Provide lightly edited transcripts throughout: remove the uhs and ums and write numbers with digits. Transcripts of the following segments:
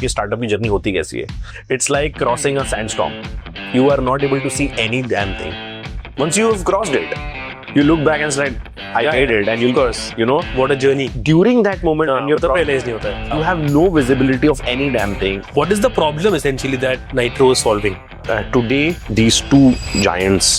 कि स्टार्टअप की जर्नी होती कैसी है. It's like crossing a sandstorm. You are not able to see any damn thing. Once you have crossed it, you look back and say, I made it, and you'll, you know, What a journey. during that moment when you're तब realize नहीं होता है. you have no visibility of any damn thing. What is the problem essentially that Nitro is solving? Today, these two giants,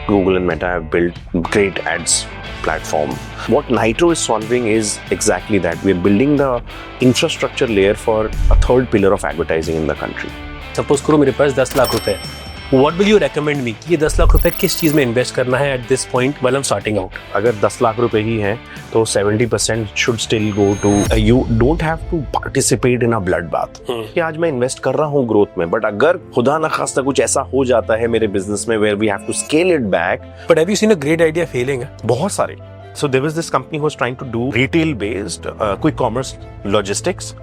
Google and Meta, have built great ads platform. What Nitro is solving is exactly that. We're building the infrastructure layer for a third pillar of advertising in the country. Suppose करो मेरे पास 10 लाख रुपए है. What will you recommend me कि ये 10 लाख रुपए किस चीज में इन्वेस्ट करना है at this point while I'm starting out? अगर 10 लाख रुपए ही हैं तो 70% should still go to you don't have to participate in a bloodbath. कि आज मैं इन्वेस्ट कर रहा हूँ ग्रोथ में, बट अगर खुदा न खास्ता कुछ ऐसा हो जाता है मेरे बिजनेस में where we have to scale it back. But have you seen a great idea failing? बहुत सारे. So there was this company who was trying to do retail based quick commerce logistics.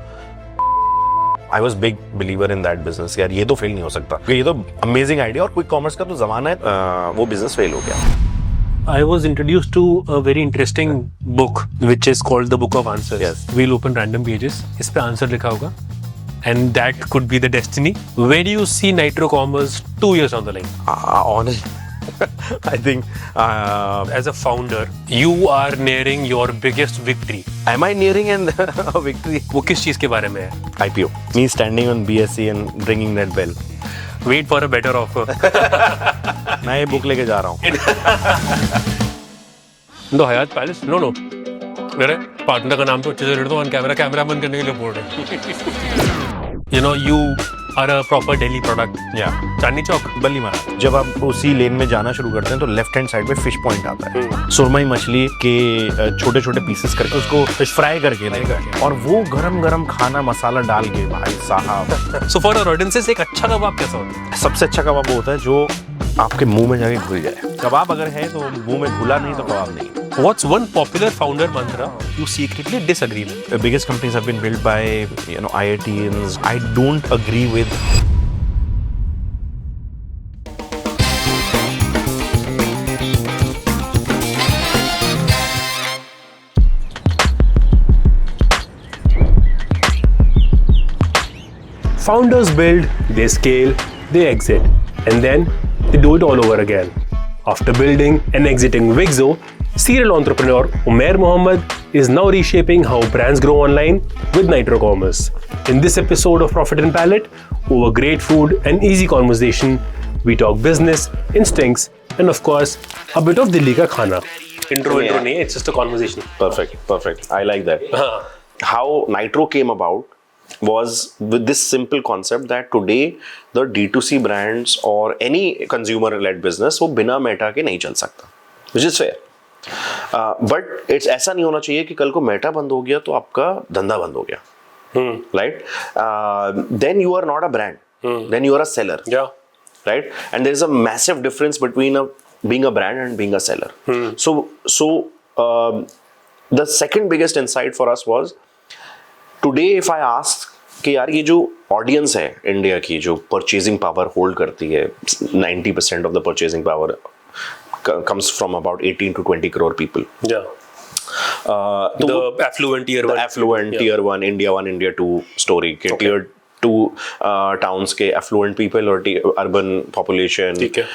I was big believer in that business. यार ये तो fail नहीं हो सकता, ये तो अमेजिंग आइडिया और क्विक कॉमर्स का तो जमाना है. वो बिजनेस फेल हो गया. I was introduced to a very interesting book which is called the Book of Answers. Yes. We'll open random pages. इस पे आंसर लिखा होगा. And that could be the destiny. Where do you see Nitro Commerce 2 years down the line? Honestly, I think As a founder, you are nearing your biggest victory. am I nearing a victory? वो किस चीज के बारे में है? IPO. Me standing on BSE and ringing that bell. Wait for a better offer. मैं ये book लेके जा रहा हूँ. दो हयात पैलेस. नो मेरे पार्टनर का नाम तो अच्छे से रेड दो ऑन कैमरा. कैमरा बंद करने के लिए बोल रहे. You know, you are a proper Delhi product. Yeah. Chandni Chowk. बल्ली मारा. जब आप उसी लेन में जाना शुरू करते हैं तो लेफ्ट हैंड साइड पे फिश पॉइंट आता है. सुरमई मछली के छोटे छोटे पीसेस करके उसको फ्राई करके देगा और वो गरम गरम खाना मसाला डाल के भाई साहब. So for our audiences, एक अच्छा कबाब कैसा होता है? सबसे अच्छा कबाब वो होता है जो आपके मुंह में जाके घुल जाए. कबाब अगर है तो मुंह में घुला नहीं तो कबाब नहीं. What's one popular founder mantra you secretly disagree with? The biggest companies have been built by, you know, IITians. I don't agree with. Founders build, they scale, they exit, and then they do it all over again. After building and exiting Wixo, serial entrepreneur Umair Mohammed is now reshaping how brands grow online with Nitro Commerce. In this episode of Profit and Palette, over great food and easy conversation, we talk business, instincts, and of course, a bit of Delhi ka khana. Intro nahi, it's just a conversation. Perfect. I like that. How Nitro came about was with this simple concept that today the D2C brands or any consumer-led business वो बिना Meta के नहीं चल सकता, which is fair. But it's ऐसा नहीं होना चाहिए कि कल को मेटा बंद हो गया तो आपका धंधा बंद हो गया. Right? Then you are not a brand. Then you are a seller. Yeah. Right? And there is a massive difference between being a brand and being a seller. So the second biggest insight for us was today if I ask कि यार ये जो audience है India की जो purchasing power hold करती है 90% of the purchasing power comes from about 18 to 20 crore people. Yeah. The affluent tier one. The affluent tier one, India 1, India 2 story. Okay. Tier 2 towns के affluent people और urban population. ठीक है.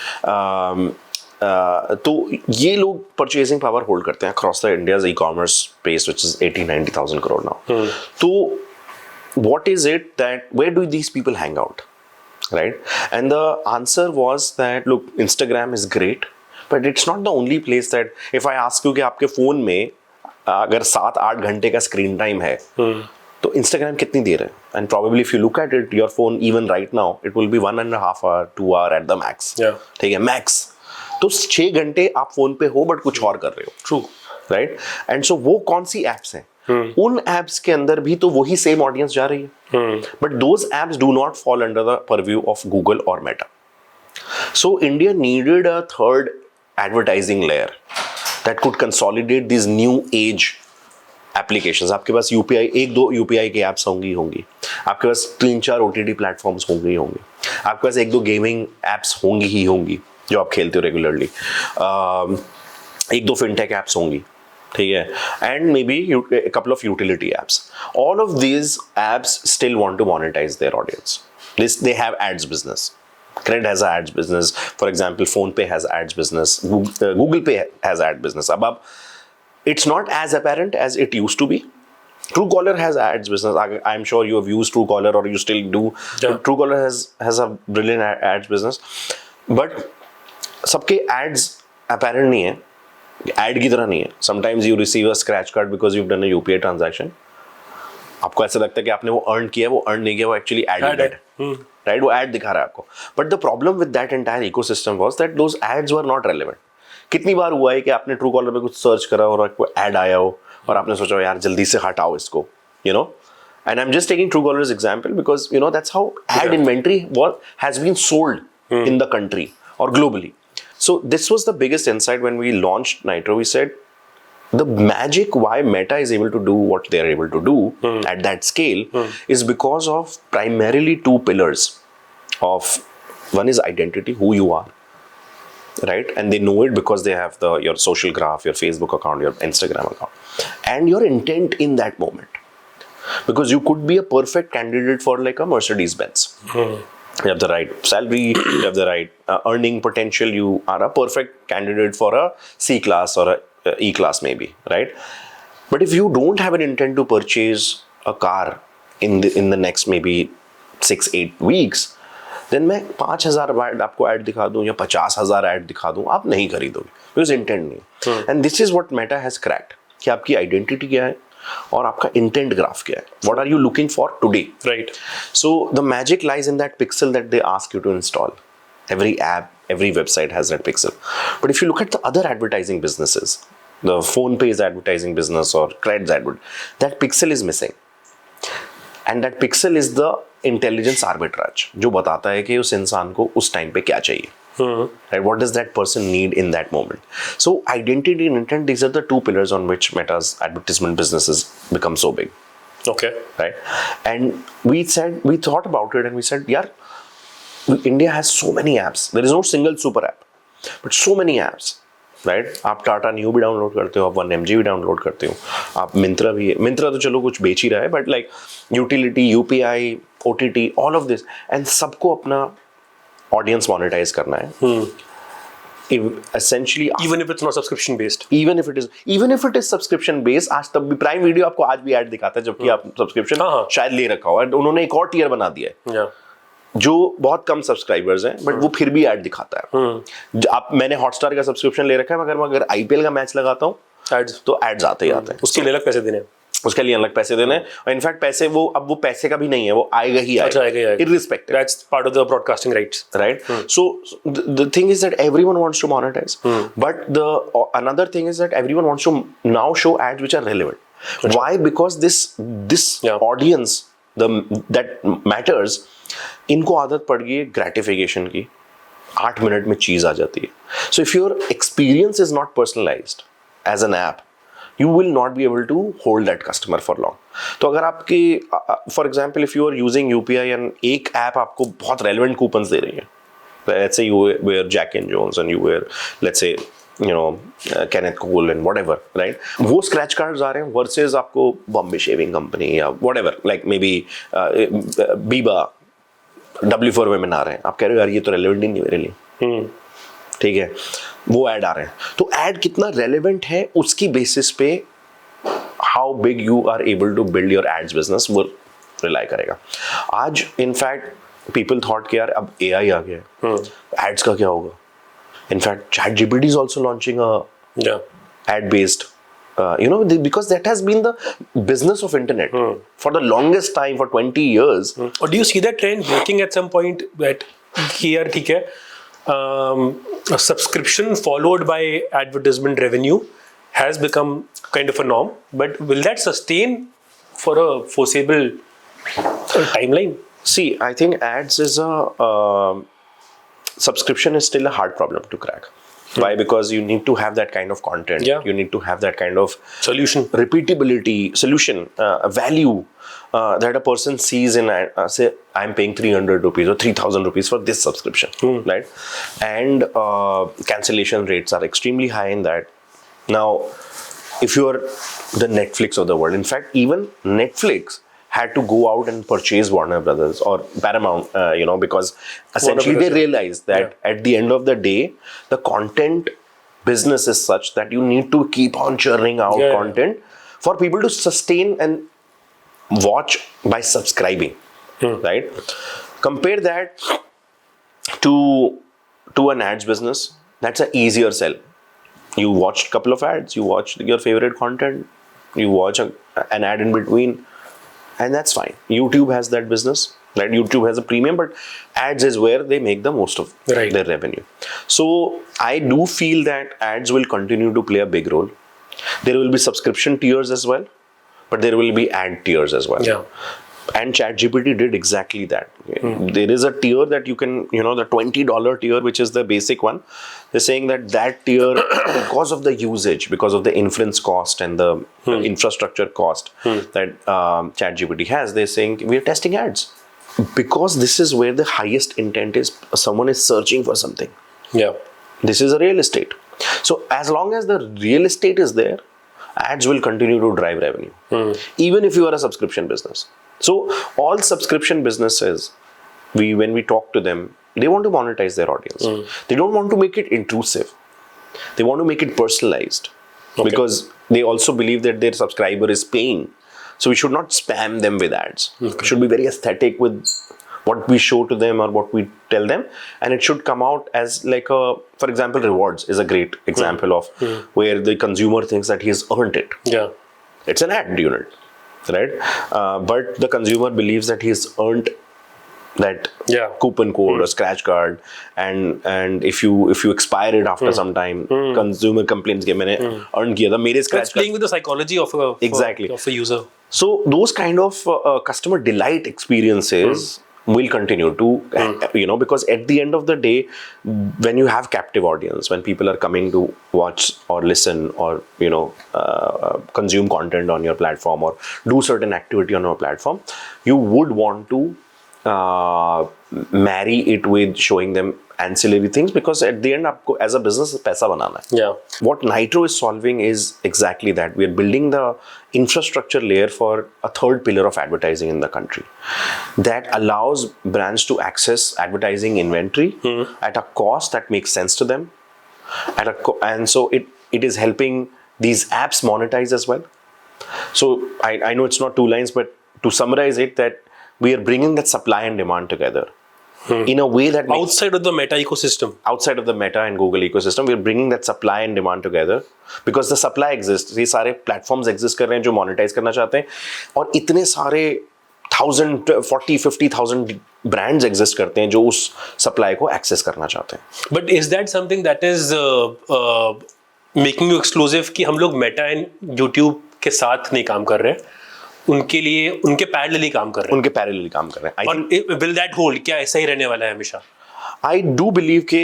तो ये लोग purchasing power hold करते हैं across the India's e-commerce space which is 80-90,000 crore now. तो what is it that where do these people hang out, right? And the answer was that look, Instagram is great, but it's not the only place that if I ask you कि आपके phone में अगर 7-8 घंटे का screen time है तो Instagram कितनी देर है? And probably if you look at it, your phone even right now it will be 1.5 hour, 2 hour at the max. ठीक है, max. तो 6 घंटे आप फोन पे हो बट कुछ और कर रहे हो. True. Right? And so वो कौन सी एप्स हैं? उन एप्स के अंदर भी तो वही सेम ऑडियंस जा रही है. But those apps do not fall under the purview of Google और Meta. So India needed a third advertising layer that could consolidate this new age applications. आपके पास यूपीआई 1-2 यूपीआई के एप्स होंगी. आपके पास 3-4 OTT platforms होंगे. आपके पास 1-2 gaming apps होंगी जो आप खेलते हो रेगुलरली. 1-2 फिनटेक एप्स होंगी. ठीक है, and maybe a couple of utility apps. All of these apps still want to monetize their audience. They have ads business. Cred has an ads business. For example, PhonePe has ads business. Google Pay has ad business. Ab it's not as apparent as it used to be. Truecaller has ads business. I'm sure you have used Truecaller or you still do. Yeah. Truecaller has a brilliant ads business. But सबके ads apparent नहीं है. Add की तरह नहीं है. Sometimes you receive a scratch card because you done a UPI transaction. आपको ऐसा लगता है कि आपने वो अर्न किया, वो अर्न नहीं किया, वो एक्चुअली एड है, राइट? वो एड दिखा रहा है आपको. But the problem with that entire ecosystem was that those ads were not relevant. कितनी बार हुआ है कि आपने ट्रू कॉलर पे कुछ सर्च करा और आपको एड आया हो और आपने सोचा यार जल्दी से हटाओ इसको, you know. And I'm just taking Truecaller's example because you know that's how ad inventory has been sold in the country or globally. So this was the biggest insight when we launched Nitro. We said the magic why Meta is able to do what they are able to do at that scale is because of primarily two pillars of one is identity, who you are, right? And they know it because they have your social graph, your Facebook account, your Instagram account, and your intent in that moment. Because you could be a perfect candidate for like a Mercedes-Benz. You have the right salary, you have the right earning potential, you are a perfect candidate for a C-class or a E-class maybe, right? But if you don't have an intent to purchase a car in the next maybe 6-8 weeks, then मैं 5,000 ad आपको ad दिखा दूँ या 50,000 ad दिखा दूँ, आप नहीं खरीदोगे because intent नहीं. And this is what Meta has cracked. कि आपकी identity क्या है और आपका इंटेंट ग्राफ क्या है. What are you looking for today, right? So the magic lies in that pixel that they ask you to install. Every app, every website has that pixel. But if you look at the other advertising businesses, the PhonePe's advertising business or Cred's that pixel is missing. And that pixel is the intelligence arbitrage जो बताता है कि उस इंसान को उस time पे क्या चाहिए. Right? What does that person need in that moment? So identity and intent, these are the two pillars on which Meta's advertisement businesses become so big. Okay. Right? And we thought about it and we said, yeah, India has so many apps. There is no single super app, but so many apps. Right? आप Tata new भी download करते हो, आप 1mg भी download करते हो, आप मिंत्रा भी है. मिंत्रा तो चलो कुछ बेच ही रहा है, but like utility, UPI, OTT, all of this, and सबको अपना ऑडियंस मोनेटाइज करना है. Essentially, even if it's not subscription based, even if it is subscription based, आज तब भी प्राइम वीडियो आपको आज भी ऐड दिखाता है जबकि आप सब्सक्रिप्शन शायद ले रखा हो. उन्होंने एक और टियर बना दिया है जो बहुत कम सब्सक्राइबर्स हैं बट वो फिर भी ऐड दिखाता है. आप मैंने हॉटस्टार का सब्सक्रिप्शन ले रखा है मगर मैं अगर आईपीएल का मैच लगाता हूँ एड्स तो एड्स आते ही आते हैं. उसके लिए अलग पैसे देने हैं, उसके लिए अलग पैसे देने. और इनफैक्ट पैसे वो पैसे का भी नहीं है, वो आएगा ही आएगा. Irrespective. That's part of the broadcasting rights, right? So the thing is that everyone wants to monetize, but the another thing is that everyone wants to now show ads which are relevant. Why? Because this audience that matters, इनको आदत पड़ गई है gratification की. 8 minute में चीज आ जाती है. So if your experience is not personalized as an app, you will not be able to hold that customer for long. तो अगर आपके for example if you are using UPI and एक app आपको बहुत relevant coupons दे रही है, let's say you wear Jack and Jones and you wear let's say you know Kenneth Cole and whatever, right? वो scratch cards आ रहे हैं versus आपको Bombay Shaving Company या whatever like maybe Biba W for Women आ रहे हैं. आप कह रहे हो यार ये तो relevant ही नहीं मेरे लिए. ठीक है, वो ऐड आ रहे हैं. तो ऐड कितना रेलेवेंट है उसकी बेसिस पे how big you are able to build your ads business वो रिलाई करेगा. आज इनफैक्ट पीपल थॉट कि यार अब एआई आ गया है, एड्स का क्या होगा. In fact chat GPT is also launching a ad based because that has been the business of internet for the longest time, for 20 years. Or do you see that trend breaking at some point that here ठीक है, a subscription followed by advertisement revenue has become kind of a norm, but will that sustain for a foreseeable timeline? See, I think ads is subscription is still a hard problem to crack. Why? Because you need to have that kind of content. Yeah. You need to have that kind of Solution. repeatability, solution, value that a person sees in say I'm paying 300 rupees or 3,000 rupees for this subscription, right? And cancellation rates are extremely high in that. Now, if you're the Netflix of the world. In fact, even Netflix had to go out and purchase Warner Brothers or Paramount, because essentially they realized that at the end of the day, the content business is such that you need to keep on churning out content for people to sustain and watch by subscribing, right? Compare that to an ads business. That's an easier sell. You watched a couple of ads, you watched your favorite content, you watch an ad in between, and that's fine. YouTube has that business, right? YouTube has a premium, but ads is where they make the most of their revenue. So I do feel that ads will continue to play a big role. There will be subscription tiers as well, but there will be ad tiers as well. Yeah. And ChatGPT did exactly that. There is a tier that you can, the $20 tier, which is the basic one. They're saying that tier, because of the usage, because of the inference cost and the infrastructure cost that ChatGPT has, they're saying we're testing ads. Because this is where the highest intent is. Someone is searching for something. Yeah. This is a real estate. So as long as the real estate is there, ads will continue to drive revenue. Even if you are a subscription business. So all subscription businesses, when we talk to them, they want to monetize their audience. They don't want to make it intrusive. They want to make it personalized. Because they also believe that their subscriber is paying. So we should not spam them with ads. We should be very aesthetic with what we show to them or what we tell them. And it should come out as for example, rewards is a great example of where the consumer thinks that he has earned it. Yeah. It's an ad unit, right? But the consumer believes that he's earned that coupon code or scratch card, and if you expire it after some time, consumer complains कि मैंने earn किया था मेरे scratch That's playing with the psychology of a user. So those kind of customer delight experiences will continue to, because at the end of the day, when you have captive audience, when people are coming to watch or listen or, consume content on your platform or do certain activity on your platform, you would want to marry it with showing them ancillary things, because at the end, as a business, paisa banana hai. Yeah. What Nitro is solving is exactly that. We are building the infrastructure layer for a third pillar of advertising in the country that allows brands to access advertising inventory at a cost that makes sense to them. And so it is helping these apps monetize as well. So I know it's not 2 lines, but to summarize it, that we are bringing that supply and demand together in a way that makes, outside of the Meta ecosystem. Outside of the Meta and Google ecosystem, we are bringing that supply and demand together because the supply exists. ये सारे platforms exist कर रहे हैं जो monetize करना चाहते हैं, और इतने सारे 40,000-50,000 brands exist करते हैं जो उस supply को access करना चाहते हैं. But is that something that is making you exclusive कि हम लोग Meta and YouTube के साथ नहीं काम कर रहे हैं? उनके लिए उनके पैरेलली काम कर रहे हैं. और will that hold? क्या ऐसा ही रहने वाला है हमेशा? I do believe कि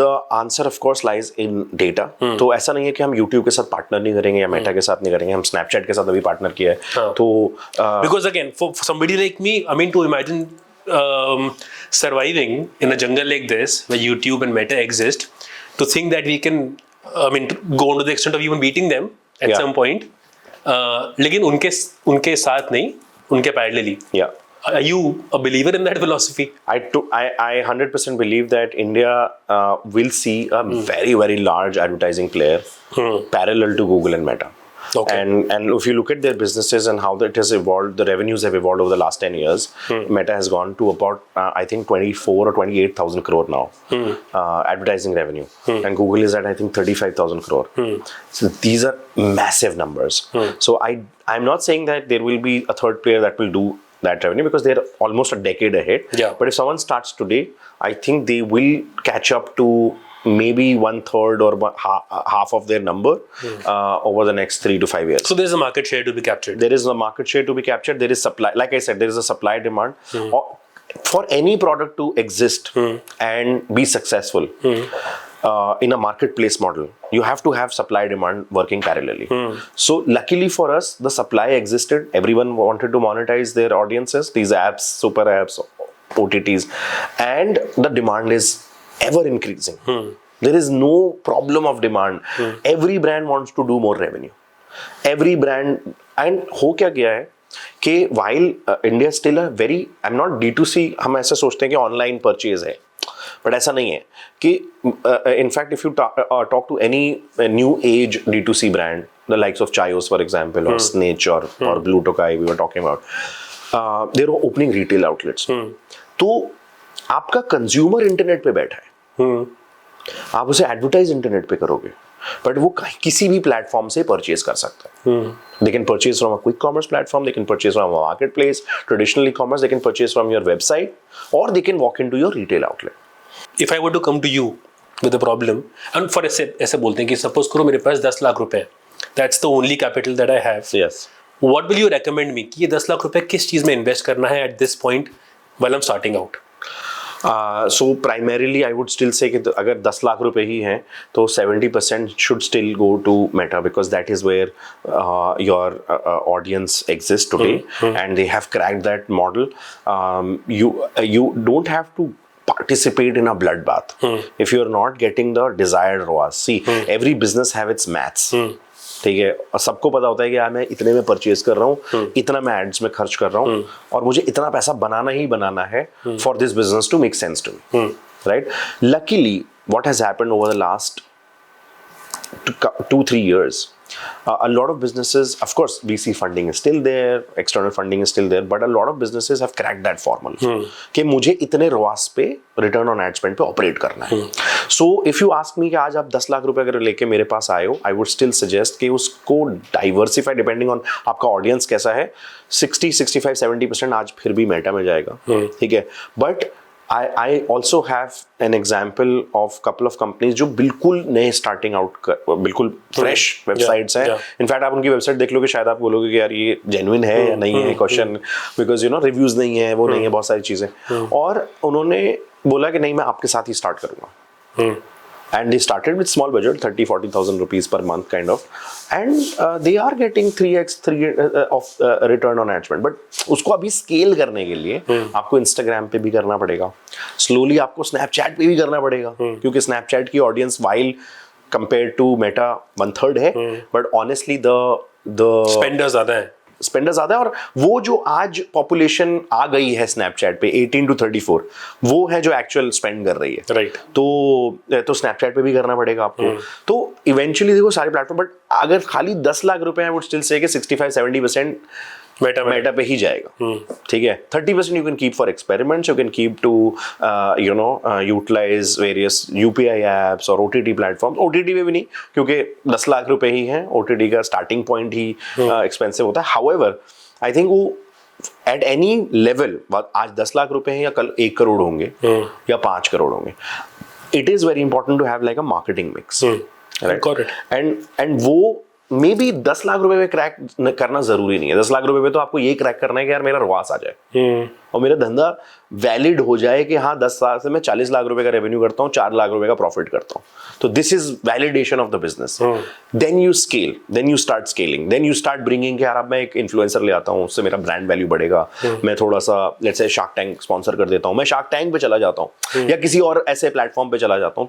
the answer of course lies in data. तो ऐसा नहीं है कि हम YouTube के साथ पार्टनर नहीं करेंगे या Meta के साथ नहीं करेंगे. हम Snapchat के साथ अभी पार्टनर किया है. तो because again for somebody like me, I mean, to imagine surviving in a jungle like this where YouTube and Meta exist, to think that we can, I mean, go on to the extent of even beating them at some point. लेकिन उनके साथ नहीं, उनके parallelly. Yeah. Are you a believer in that philosophy? I 100% believe that India will see a very, very large advertising player parallel to Google and Meta. Okay. And if you look at their businesses and how it has evolved, the revenues have evolved over the last 10 years. Meta has gone to about, I think, 24 or 28,000 crore now, advertising revenue. And Google is at, I think, 35,000 crore. So these are massive numbers. So I'm not saying that there will be a third player that will do that revenue, because they're almost a decade ahead. Yeah. But if someone starts today, I think they will catch up to maybe 1/3 or half of their number over the next 3 to 5 years. So there's a market share to be captured. There is a market share to be captured. There is supply. Like I said, there is a supply demand. For any product to exist and be successful in a marketplace model, you have to have supply demand working parallelly. So luckily for us, the supply existed. Everyone wanted to monetize their audiences, these apps, super apps, OTTs, and the demand is ever increasing. There is no problem of demand. Every brand wants to do more revenue. Every brand, and हो क्या गया है कि while India is still a very, I'm not D2C, हम ऐसा सोचते हैं कि ऑनलाइन परचेज है, बट ऐसा नहीं है कि in fact if you talk to any new age D2C brand, the likes of Chayos for example, or Snitch or Blue Tokai we were talking about, they're opening retail outlets. तो आपका consumer internet पे बैठा है, आप उसे advertise internet पे करोगे, but वो किसी भी प्लेटफॉर्म से परचेज कर सकता है. They can purchase from a quick commerce platform, they can purchase from a marketplace, traditional e-commerce, they can purchase from your website, or they can walk into your retail outlet. If I were to come to you with a problem, and for ऐसे बोलते हैं कि suppose करो मेरे पास 10 लाख रुपए है, that's the only capital that I have. Yes. What will you recommend me कि ये 10 लाख रुपए किस चीज में इन्वेस्ट करना है at this point while I'm starting out? So primarily I would still say कि अगर 10 लाख रुपए ही हैं तो 70% should still go to Meta, because that is where your audience exists today, and they have cracked that model. You don't have to participate in a bloodbath if you're not getting the desired ROAS. See, every business have its maths. ठीक है, और सबको पता होता है कि यार मैं इतने में परचेज कर रहा हूँ, इतना मैं एड्स में खर्च कर रहा हूँ, और मुझे इतना पैसा बनाना ही बनाना है for this business to make sense to me, right? Luckily what has happened over the last 2-3 years, a lot of businesses, of course VC funding is still there, external funding is still there, but a lot of businesses have cracked that formula कि मुझे इतने ROAS पे, return on ad spend पे operate करना है. So if you ask me कि आज आप 10 लाख रुपए अगर लेके मेरे पास आए हो, आई वुड स्टिल सजेस्ट कि उसको डाइवर्सिफाई डिपेंडिंग ऑन आपका ऑडियंस कैसा है. 60-65-70% आज फिर भी मेटा में जाएगा, ठीक है, but I also have an example of couple of companies जो बिल्कुल नए स्टार्टिंग आउट, बिल्कुल फ्रेश वेबसाइट्स हैं. इनफैक्ट आप उनकी वेबसाइट देख लोगे, शायद आप बोलोगे कि यार ये जेन्युइन है या नहीं है, question, because you no reviews नहीं है, वो नहीं है, बहुत सारी चीजें, और उन्होंने बोला कि नहीं मैं आपके साथ ही स्टार्ट करूंगा. And they started with small budget, 30,000-40,000 rupees per month kind of, and they are getting 3x of return on ad spend. But उसको अभी scale करने के लिए आपको Instagram पे भी करना पड़ेगा, slowly आपको Snapchat पे भी करना पड़ेगा, क्योंकि Snapchat की audience while compared to Meta 1/3 है, but honestly the स्पेंडर ज्यादा है, स्पेंडर ज्यादा है, और वो जो आज पॉपुलेशन आ गई है स्नैपचैट पे 18 to 34, वो है जो एक्चुअल स्पेंड कर रही है, राइट? तो स्नैपचैट पे भी करना पड़ेगा आपको. तो इवेंचुअली देखो सारे प्लेटफॉर्म, बट अगर खाली 10 लाख रुपए है, वुड स्टिल से 65-70% मेटा पे ही जाएगा, ठीक है. 30% you can keep for experiments, you can keep to utilize various UPI apps और OTT प्लेटफॉर्म्स. OTT में भी नहीं, क्योंकि 10 लाख रुपए ही हैं, OTT का स्टार्टिंग पॉइंट ही एक्सपेंसिव होता है. हाउएवर आई थिंक वो एट एनी लेवल, आज 10 लाख रुपए हैं या कल 1 करोड़ होंगे या 5 करोड़ होंगे, it is very important to have like a marketing mix, right? And वो मे बी 10 लाख रुपए में क्रैक करना जरूरी नहीं है. 10 लाख रुपए में तो आपको ये क्रैक करना है कि यार मेरा ROAS आ जाए और मेरा धंधा वैलिड हो जाए कि हाँ 10 साल से मैं 40 लाख रुपए का रेवेन्यू करता हूँ, 4 लाख रुपए का प्रॉफिट करता हूँ. तो this is validation of the business. Then you scale, then you start scaling, then you start bringing कि यार अब मैं एक इन्फ्लुएंसर ले आता हूँ, उससे मेरा ब्रांड वैल्यू बढ़ेगा, मैं थोड़ा सा let's say shark tank sponsor कर देता हूँ, मैं शार्क टैंक पे चला जाता हूँ या किसी और ऐसे प्लेटफॉर्म पे चला जाता हूँ.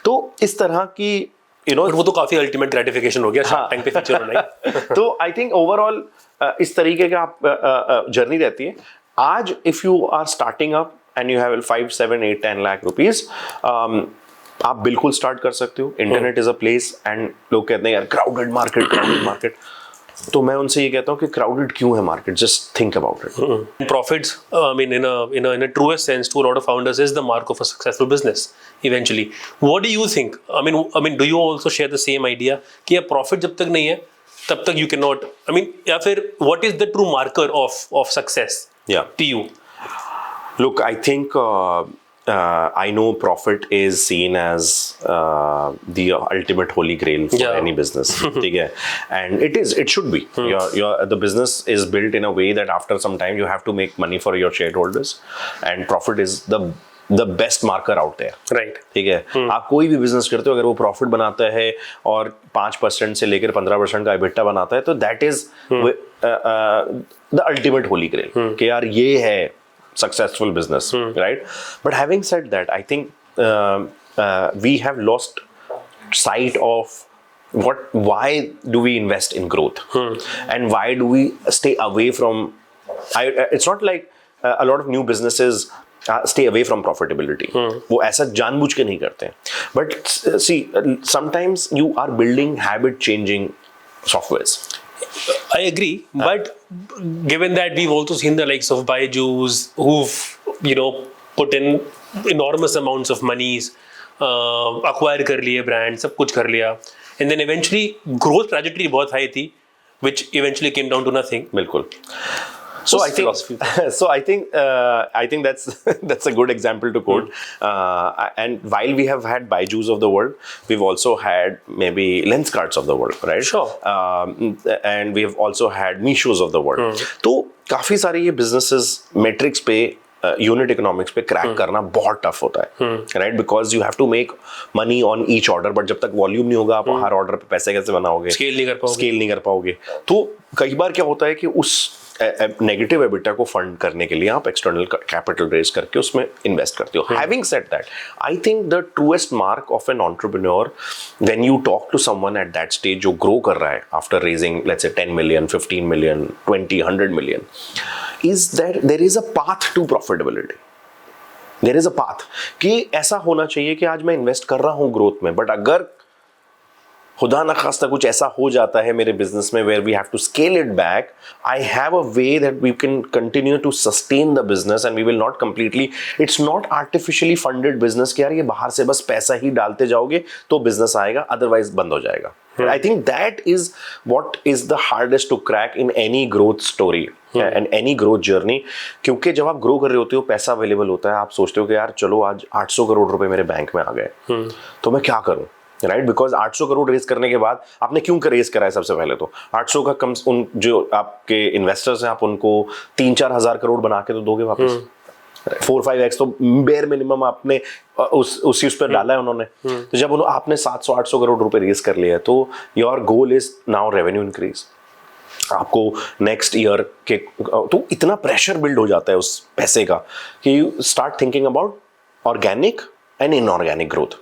तो इस तरह की वो तो काफी अल्टीमेट ग्रेटिफिकेशन हो गया शार्क टैंक पे फीचर होना ही. तो आई थिंक ओवरऑल इस तरीके का आप जर्नी रहती है. आज if you are starting up and you have 5, 7, 8, 10 lakh rupees, आप बिल्कुल स्टार्ट कर सकते हो. Internet is a place, and लोग कहते हैं यार क्राउडेड मार्केट, तो मैं उनसे ये कहता हूँ कि क्राउडेड क्यों है market, just think about it. Profits, I mean, in a truest sense, to a lot of founders, is the mark of a successful business. Eventually, what do you think? I mean, do you also share the same idea कि यार profit जब तक नहीं है, तब तक you cannot. I mean, या फिर what is the true marker of success? Yeah. To you. Look, I think. I know profit is seen as the ultimate holy grail for any business. And it should be. The business is built in a way that after some time you have to make money for your shareholders, and profit is the best marker out there. Right. ठीक है. आप कोई भी business करते हो, अगर वो profit बनाता है और 5% से लेकर 15% का EBITDA बनाता है, तो that is the ultimate holy grail. कि यार ये है successful business, right? But having said that, I think we have lost sight of why do we invest in growth, and why do we stay away from. It's not like a lot of new businesses stay away from profitability. वो ऐसा जानबूझ के नहीं करते हैं. But see, sometimes you are building habit changing softwares. I agree, but given that we've also seen the likes of Byju's who've, put in enormous amounts of monies, acquire कर लिए brand, सब कुछ कर लिया, and then eventually growth trajectory बहुत high थी, which eventually came down to nothing. बिल्कुल. So I think that's a good example to quote. And while we have had Byju's of the world, we've also had maybe Lenskart of the world, right? Sure. And we've also had Meesho's of the world. तो काफी सारे ये businesses metrics पे unit economics पे crack करना बहुत tough होता है, right? Because you have to make money on each order, but जब तक वॉल्यूम नहीं होगा आप हर ऑर्डर पे पैसे कैसे बनाओगे, स्केल नहीं कर पाओगे. तो कई बार क्या होता है कि उस नेगेटिव एबिटा को फंड करने के लिए आप एक्सटर्नल कैपिटल रेज करके उसमें इन्वेस्ट करते हो. Having said that, I think the truest mark of an entrepreneur when you talk to someone at that stage जो ग्रो कर रहा है after raising let's say 10 million, 15 million, 20, 100 million, is that there is a path to profitability. There is a path कि ऐसा होना चाहिए कि आज मैं इन्वेस्ट कर रहा हूं ग्रोथ में, बट अगर खुदा न खास्ता कुछ ऐसा हो जाता है मेरे बिजनेस में where we have to scale it back, I have a way that we can continue to sustain the business and we will not completely, it's not artificially funded business कि यार ये बाहर से बस पैसा ही डालते जाओगे तो बिजनेस आएगा, otherwise बंद हो जाएगा. I think that is what is the hardest to crack in any growth story and any growth journey. क्योंकि जब आप ग्रो कर रहे होते हो, पैसा अवेलेबल होता है, आप सोचते हो कि यार चलो आज 800 करोड़ रुपए मेरे बैंक में आ गए, तो मैं क्या करूं, राइट? बिकॉज 800 करोड़ रेज करने के बाद आपने क्यों रेज करा है? सबसे पहले तो 800 का कम, उन जो आपके इन्वेस्टर्स हैं आप उनको 3-4 हज़ार करोड़ बना के तो दोगे वापस. 4-5x तो बेयर मिनिमम आपने उसी उस पर डाला है उन्होंने. तो जब आपने 700-800 करोड़ रुपए रेज कर लिया है, तो your goal is now revenue increase. आपको नेक्स्ट ईयर के तो इतना प्रेशर बिल्ड हो जाता है उस पैसे का कि you start thinking about organic and inorganic growth.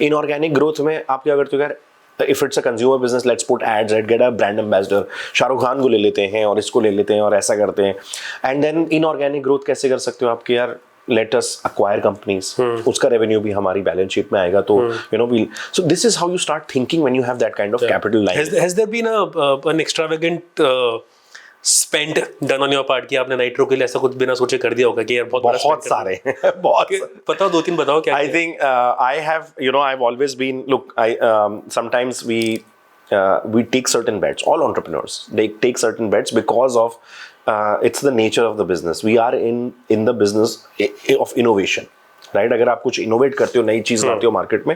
Inorganic growth में आप क्या करते हो यार, if it's a consumer business, let's put ads, let's get a brand ambassador, Shahrukh Khan को ले लेते हैं और इसको ले लेते हैं और ऐसा करते हैं. एंड देन इनऑर्गेनिक ग्रोथ कैसे कर सकते हो आपके यार, लेट अस एक्वायर कंपनीज, उसका रेवेन्यू भी हमारी बैलेंस शीट में आएगा. तो so this is how you start thinking when you have that kind of capital line. Has there been an extravagant spend done on your part कि आपने nitro के लिए ऐसा कुछ बिना सोचे कर दिया होगा कि यार बहुत सारे बहुत बताओ, 2-3 बताओ क्या? I think I have, I've always been, look, sometimes we take certain bets. All entrepreneurs, they take certain bets because of it's the nature of the business. We are in the business of innovation, right? अगर आप कुछ innovate करते हो, नई चीज लाते हो market में,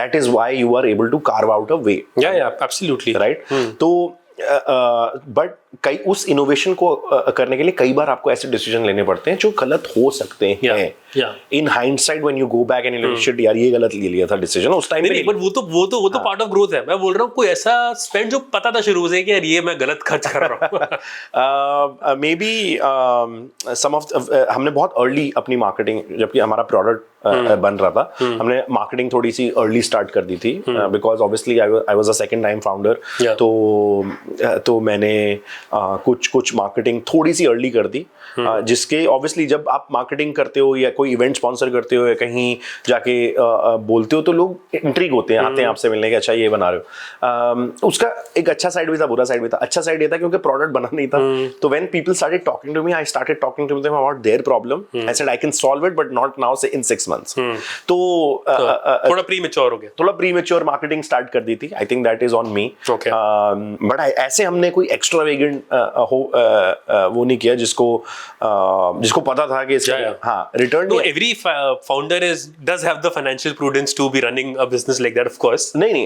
that is why you are able to carve out a way. Yeah, absolutely. Right? तो बट कई उस इनोवेशन को करने के लिए कई बार आपको ऐसे डिसीजन लेने पड़ते हैं जो गलत हो सकते हैं. In hindsight when you go back and you shit यार ये गलत ले लिया था डिसीजन उस टाइम पे. बट वो तो पार्ट ऑफ ग्रोथ है. मैं बोल रहा हूँ कोई ऐसा स्पेंड जो पता था शुरू से कि यार ये मैं गलत खर्च कर रहा हूँ. मे बी सम ऑफ हमने बहुत अर्ली अपनी मार्केटिंग, जबकि हमारा प्रोडक्ट बन रहा था, हमने मार्केटिंग थोड़ी सी अर्ली स्टार्ट कर दी थी because obviously I was a second time founder. तो मैंने कुछ मार्केटिंग थोड़ी सी अर्ली कर दी, जिसके ऑब्वियसली जब आप मार्केटिंग करते हो या कोई इवेंट स्पॉन्सर करते हो या कहीं जाके बोलते हो तो लोग इंट्रीग होते हैं, आते हैं आपसे मिलने के, अच्छा ये बना रहे हो. उसका एक अच्छा साइड भी था, बुरा साइड भी था. अच्छा साइड ये था क्योंकि प्रोडक्ट बना नहीं था, तो when people started talking to me, I started talking to them about their problem. I said I can solve it but not now, say in 6 months. तो थोड़ा प्रीमेच्योर हो गया, थोड़ा प्रीमेच्योर मार्केटिंग स्टार्ट कर दी थी. आई think that is on me. But ऐसे हमने कोई एक्स्ट्रावेगेंट वो नहीं किया जिसको पता था कि return. No, every founder does have the financial prudence to be running a business like that, of course. नहीं,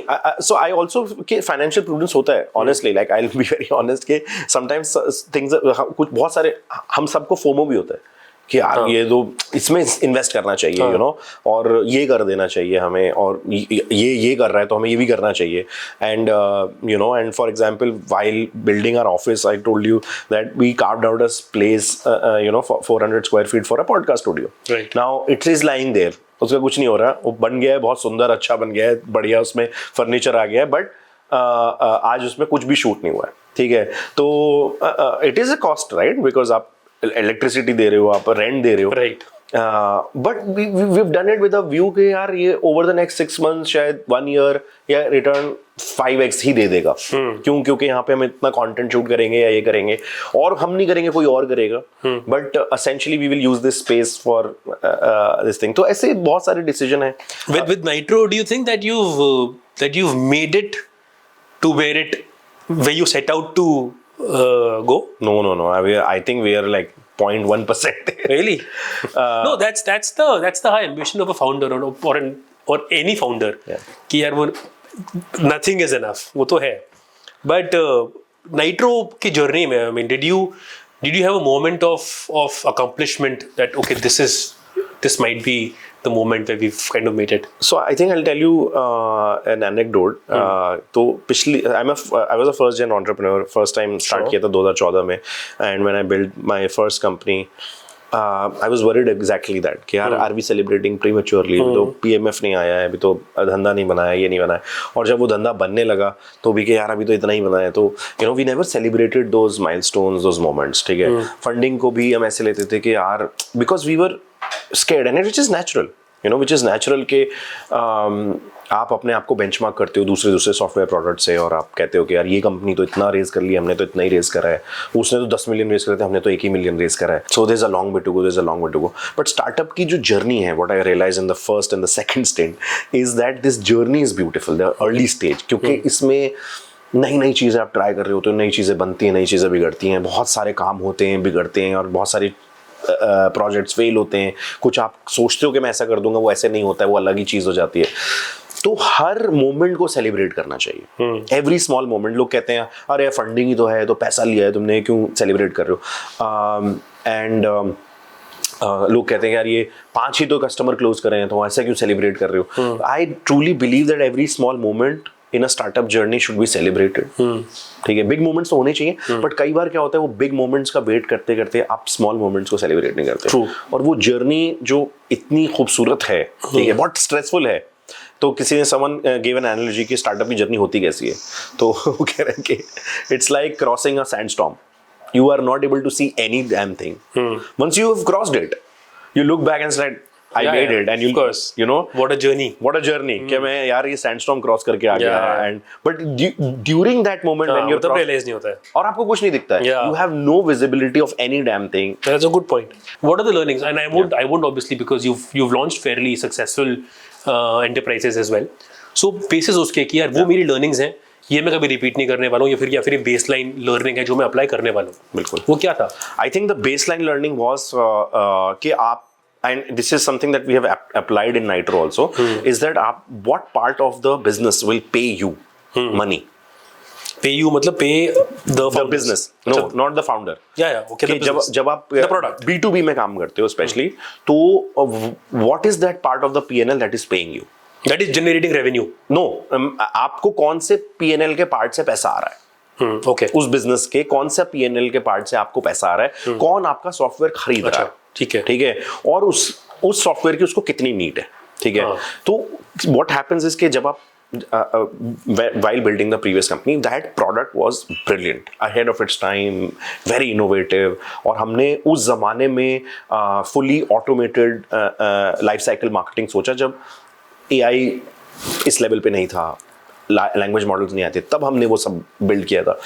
so I also कि financial prudence होता है, honestly, like I'll be very honest कि sometimes things कुछ बहुत सारे हम सबको FOMO भी होता है कि यार ये तो इसमें इन्वेस्ट करना चाहिए, और ये कर देना चाहिए हमें, और ये कर रहा है तो हमें ये भी करना चाहिए. And and for example while building our office, I told you that we carved out a place 400 square feet for a podcast studio. Right. Now it is lying there. उसका कुछ नहीं हो रहा, वो बन गया है, बहुत सुंदर अच्छा बन गया है, बढ़िया उसमें फर्नीचर आ गया है, बट आज उसमें कुछ भी शूट नहीं हुआ है, ठीक है। तो it is a cost, right, because आप इलेक्ट्रिसिटी दे रहे हो, आप रेंट दे रहे हो, right. But we've done it with a view कि यार ये ओवर द नेक्स्ट 6 months शायद 1 year या रिटर्न 5x ही दे देगा। क्यों? क्योंकि यहाँ पे हम इतना कंटेंट शूट करेंगे या ये करेंगे, और हम नहीं करेंगे, कोई और करेगा, but essentially we will use this space for this thing. तो ऐसे बहुत सारे डिसीजन है। With Nitro, do you think that you've made it to where you set out to go? No. I think we are like 0.1%. Really? No, that's the high ambition of a founder or any founder. Yeah. कि यार वो nothing is enough, वो तो है। But Nitro की journey में, I mean, did you have a moment of accomplishment that okay, this might be the moment where we've kind of made it? So I think I'll tell you an anecdote. तो पिछली I was a first gen entrepreneur. First time start किया था 2014 में, and when I built my first company, I was worried exactly that कि यार are we celebrating prematurely? अभी तो PMF नहीं आया है, अभी तो धंधा नहीं बनाया, ये नहीं बनाया, और जब वो धंधा बनने लगा तो भी कि यार अभी तो इतना ही बनाया, तो you know we never celebrated those milestones, those moments, ठीक है। फंडिंग को भी हम ऐसे लेते थे कि यार because we were scared, and which is natural, you know, which is natural कि आप अपने आप को बेंचमार्क करते हो दूसरे सॉफ्टवेयर प्रोडक्ट से, और आप कहते हो कि यार ये कंपनी तो इतना रेज कर लिया, हमने तो इतना ही रेज करा है, उसने तो 10 million रेज करे थे, हमने तो 1 ही million रेज करा है। So there is a long way to go, but startup की जो जर्नी है, what I realize in the first and the second stage is that this journey is beautiful, the early stage, क्योंकि इसमें नई चीज़ें आप ट्राई कर रहे होते हो, नई चीज़ें बनती हैं, नई चीज़ें बिगड़ती हैं, बहुत सारे काम होते हैं, बिगड़ते हैं, और बहुत सारी प्रोजेक्ट्स फेल होते हैं, कुछ आप सोचते हो कि मैं ऐसा कर दूंगा, वो ऐसे नहीं होता है, वो अलग ही चीज़ हो जाती है। तो हर मोमेंट को सेलिब्रेट करना चाहिए, एवरी स्मॉल मोमेंट। लोग कहते हैं अरे फंडिंग ही तो है, तो पैसा लिया है तुमने, क्यों सेलिब्रेट कर रहे हो, एंड लोग कहते हैं यार ये 5 ही तो कस्टमर क्लोज कर रहे हैं, तो ऐसा क्यों सेलिब्रेट कर रहे हो। I truly believe that every small moment in a startup journey should be celebrated, ठीक है। बिग मोमेंट्स तो होने चाहिए, बट कई बार क्या होता है, वो बिग मोमेंट्स का वेट करते करते आप स्मॉल मोमेंट्स को सेलिब्रेट नहीं करते। और वो जर्नी जो इतनी खूबसूरत है, ठीक है, बहुत स्ट्रेसफुल है। तो किसी ने समन गिव एन एनालॉजी कि स्टार्टअप की जर्नी होती कैसी है, तो वो कह रहे हैं कि it's like crossing a sandstorm, you are not able to see any damn thing. Once you have crossed it, you look back and said, I made it, and you know, what a journey. कि मैं यार ये sandstorm cross करके आ गया, and but during that moment when you're तब realize नहीं होता है, और आपको कुछ नहीं दिखता है, you have no visibility of any damn thing. That's a good point. What are the learnings? And I won't obviously, because you've launched fairly successful enterprises as well. So basis उसके कि यार वो मेरी learnings हैं, ये मैं कभी repeat नहीं करने वाला हूँ, या फिर बेसलाइन लर्निंग है जो मैं अप्लाई करने वाला हूँ। बिल्कुल। वो क्या था? आई think the baseline learning was कि आप, and this is something that we have applied in Nitro also, is that what part of the business will pay you money? Pay you मतलब pay the business, no, not the founder. Okay, जब आप B2B में काम करते हो specially, तो what is that part of the P&L that is paying you? That is generating revenue. No, आपको कौन से P&L के पार्ट से पैसा आ रहा है? Okay. उस बिजनेस के कौन सा P&L के पार्ट से आपको पैसा आ रहा है? कौन आपका सॉफ्टवेयर खरीद रहा है? ठीक है, और उस सॉफ्टवेयर की उसको कितनी नीड है, ठीक है। तो what happens is कि जब आप while building the previous company, that product was brilliant, ahead of its time, very innovative, और हमने उस जमाने में fully automated life cycle marketing सोचा, जब AI इस लेवल पे नहीं था, लैंग्वेज मॉडल्स नहीं आते, तब हमने वो सब बिल्ड किया था।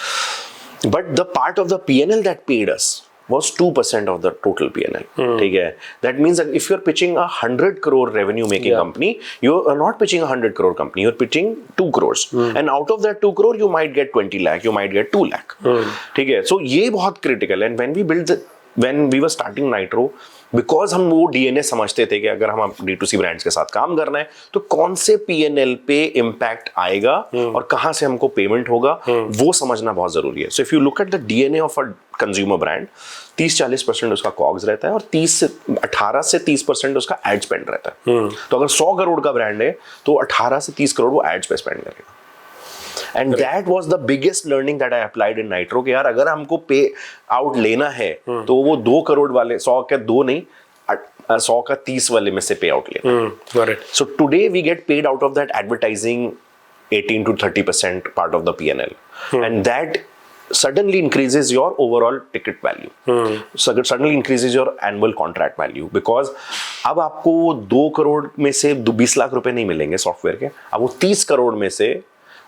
But the part of the P&L that paid us was 2% of the total P&L. ठीक है, that means that if you're pitching a 100 crore revenue making company, you are not pitching a 100 crore company, you're pitching 2 crores, and out of that 2 crore you might get 20 lakh, you might get 2 lakh. ठीक है, so ये बहुत critical, and when we were starting Nitro, because हम वो DNA समझते थे कि अगर हम D2C ब्रांड्स के साथ काम करना है तो कौन से P&L पे इम्पैक्ट आएगा और कहाँ से हमको पेमेंट होगा, वो समझना बहुत जरूरी है। So if you look at the DNA of a consumer brand, 30-40% उसका कॉग्स रहता है, और 18 से 30% उसका एड स्पेंड रहता है। तो अगर 100 करोड़ का ब्रांड है तो 18 से 30 करोड़ वो एड्स पे स्पेंड करेगा। And that was the biggest learning that I applied in Nitro कि यार अगर हमको पे आउट लेना है तो वो 2 करोड़ वाले 100 के 2 नहीं, 100 का 30 वाले में से पे आउट लेना है. Got it. So today we get paid out of that advertising 18 to 30% part of the P&L, and that suddenly increases your overall ticket value. Suddenly increases your annual contract value, because अब आपको 2 करोड़ में से 20 लाख रुपए नहीं मिलेंगे software के, अब वो 30 करोड़ में से